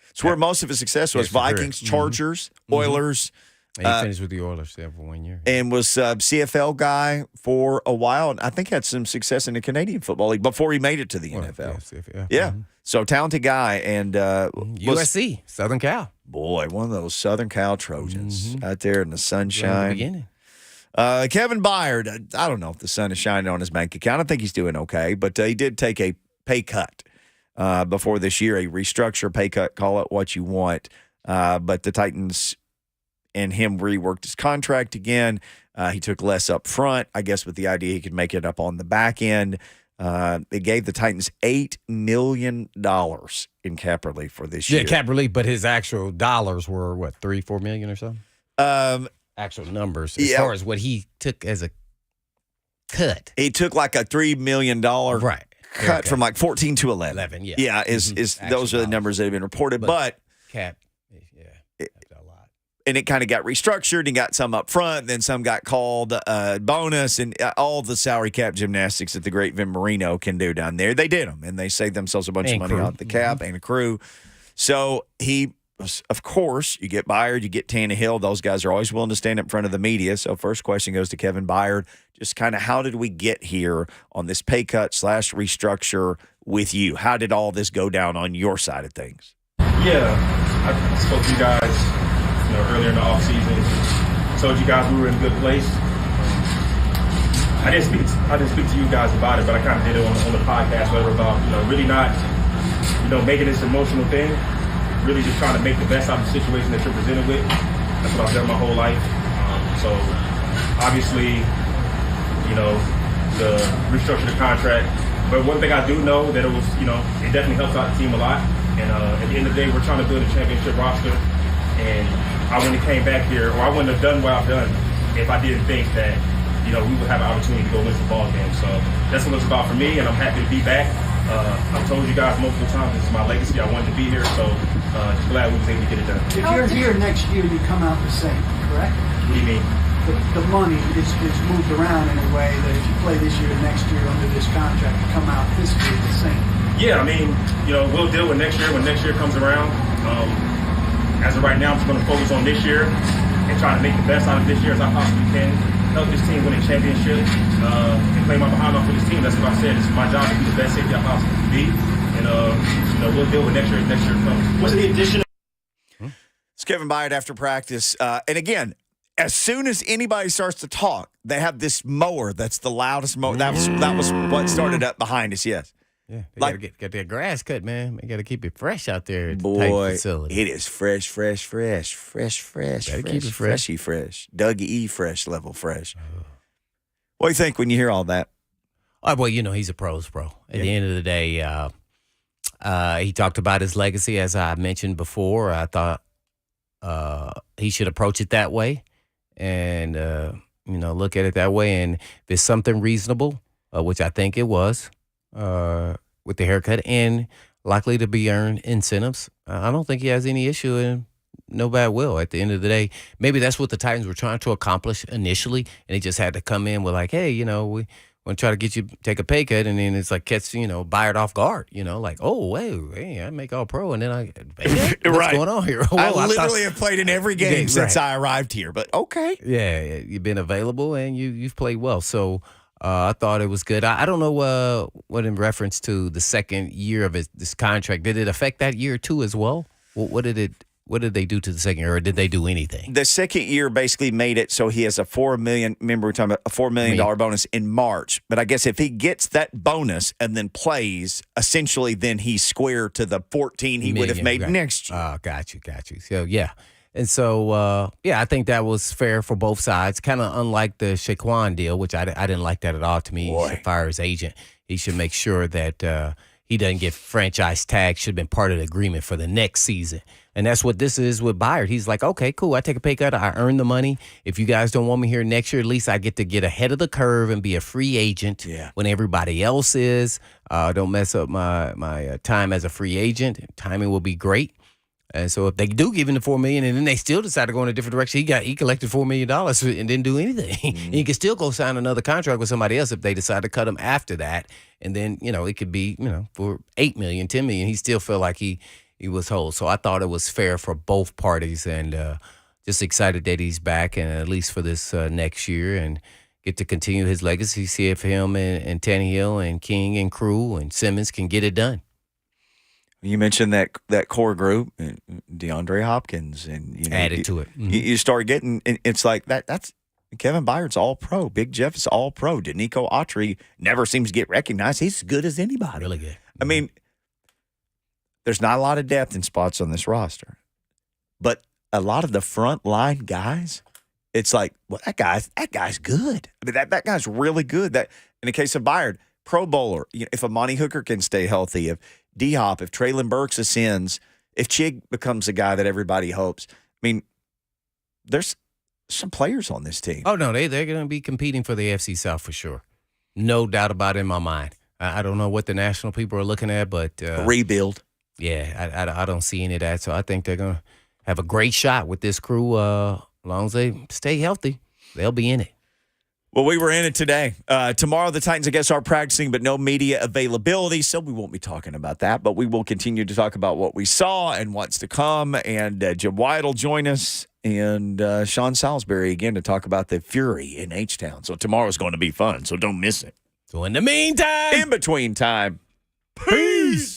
It's where most of his success was. Vikings, Chargers, Oilers. And he finished with the Oilers for 1 year. And was CFL guy for a while. And I think had some success in the Canadian Football League before he made it to the NFL. Yeah. So talented guy. And USC, Southern Cal. Boy, one of those Southern Cal Trojans out there in the sunshine. Right at the beginning. Kevin Byard, I don't know if the sun is shining on his bank account. I think he's doing okay. But he did take a pay cut before this year, a restructure pay cut, call it what you want. But the Titans and him reworked his contract again. He took less up front, I guess, with the idea he could make it up on the back end. They gave the Titans $8 million in cap relief for this year. Yeah, cap relief, but his actual dollars were, what, $3-4 million or something? Actual numbers as far as what he took as a cut. He took like a $3 million cut from like 14 to 11. 11, yeah. Yeah, those are the numbers that have been reported. But cap, and it kind of got restructured and got some up front, then some got called bonus, and all the salary cap gymnastics that the great Vin Marino can do down there. They did them, and they saved themselves a bunch of money on the cap and a crew. So he, of course, you get Byard, you get Tannehill. Those guys are always willing to stand up in front of the media. So first question goes to Kevin Byard. Just kind of how did we get here on this pay cut / restructure with you? How did all this go down on your side of things? Yeah, I spoke to you guys earlier in the offseason. Told you guys we were in a good place. I didn't speak to you guys about it, but I kind of did it on the podcast, whatever, about really not making this emotional thing. Really just trying to make the best out of the situation that you're presented with. That's what I've done my whole life. So obviously, the restructure the contract. But one thing I do know that it was, it definitely helps out the team a lot. And at the end of the day, we're trying to build a championship roster. And I wouldn't have came back here, or I wouldn't have done what I've done if I didn't think that, we would have an opportunity to go win some ball games. So that's what it's about for me, and I'm happy to be back. I've told you guys multiple times, this is my legacy. I wanted to be here, so just glad we was able to get it done. If you're here next year, you come out the same, correct? What do you mean? The money is moved around in a way that if you play this year and next year under this contract, you come out physically the same. Yeah, I mean, we'll deal with next year when next year comes around. As of right now, I'm just going to focus on this year and try to make the best out of this year as I possibly can. Help this team win a championship and play my behind off for this team. That's what I said. It's my job to be the best safety I possibly can be. And we'll deal with next year as next year comes. What's the addition? It's Kevin Byard after practice. And again, as soon as anybody starts to talk, they have this mower that's the loudest mower. That was what started up behind us, yes. Yeah, they gotta get that grass cut, man. They gotta keep it fresh out there at the Boy, Titan facility. It is fresh. Keep it fresh. Freshy fresh. Doug E. fresh level fresh. What do you think when you hear all that? Oh, well, he's a pro's pro. At the end of the day, he talked about his legacy, as I mentioned before. I thought he should approach it that way and, look at it that way. And if it's something reasonable, which I think it was, with the haircut and likely to be earned incentives, I don't think he has any issue and no bad will. At the end of the day, maybe that's what the Titans were trying to accomplish initially, and he just had to come in with like, hey, we want to try to get you take a pay cut, and then it's like catch Byard off guard. Like, oh hey, I make all pro, and then what's going on here? I literally have played in every game since I arrived here, but okay. Yeah, you've been available and you've played well. So I thought it was good. I don't know what in reference to the second year of this contract, did it affect that year too as well? What did they do to the second year, or did they do anything? The second year basically made it so he has a $4 million. Remember, we're talking about a $4 million bonus in March. But I guess if he gets that bonus and then plays, essentially, then he's square to the 14 he would have made next year. Oh, got you. So yeah, and so I think that was fair for both sides. Kind of unlike the Shaquan deal, which I didn't like that at all. To me, he should fire his agent. He should make sure that he doesn't get franchise tag. Should have been part of the agreement for the next season. And that's what this is with Byard. He's like, okay, cool. I take a pay cut. I earn the money. If you guys don't want me here next year, at least I get to get ahead of the curve and be a free agent when everybody else is. Don't mess up my time as a free agent. Timing will be great. And so if they do give him the $4 million and then they still decide to go in a different direction, he collected $4 million and didn't do anything. Mm-hmm. He can still go sign another contract with somebody else if they decide to cut him after that. And then, it could be, for $8 million, $10 million, he still feel like he was whole. So I thought it was fair for both parties, and just excited that he's back, and at least for this next year, and get to continue his legacy, see if him and Tannehill and King and Crew and Simmons can get it done. You mentioned that core group, DeAndre Hopkins, and added to it. Mm-hmm. You start getting, it's like that's Kevin Byard's all pro. Big Jeff is all pro. Danico Autry never seems to get recognized. He's as good as anybody. Really good. Mm-hmm. I mean, there's not a lot of depth in spots on this roster, but a lot of the front line guys, it's like, well, that guy's good. I mean, that guy's really good. That in the case of Byard, Pro Bowler. If Amani Hooker can stay healthy, if D-Hop, if Traylon Burks ascends, if Chig becomes the guy that everybody hopes. I mean, there's some players on this team. Oh, no, they're going to be competing for the AFC South for sure. No doubt about it in my mind. I don't know what the national people are looking at, but rebuild. Yeah, I don't see any of that. So I think they're going to have a great shot with this crew. As long as they stay healthy, they'll be in it. Well, we were in it today. Tomorrow, the Titans, I guess, are practicing, but no media availability, so we won't be talking about that. But we will continue to talk about what we saw and what's to come. And Jim Wyatt will join us, and Sean Salisbury again to talk about the Fury in H-Town. So tomorrow's going to be fun, so don't miss it. So in the meantime, in between time, peace.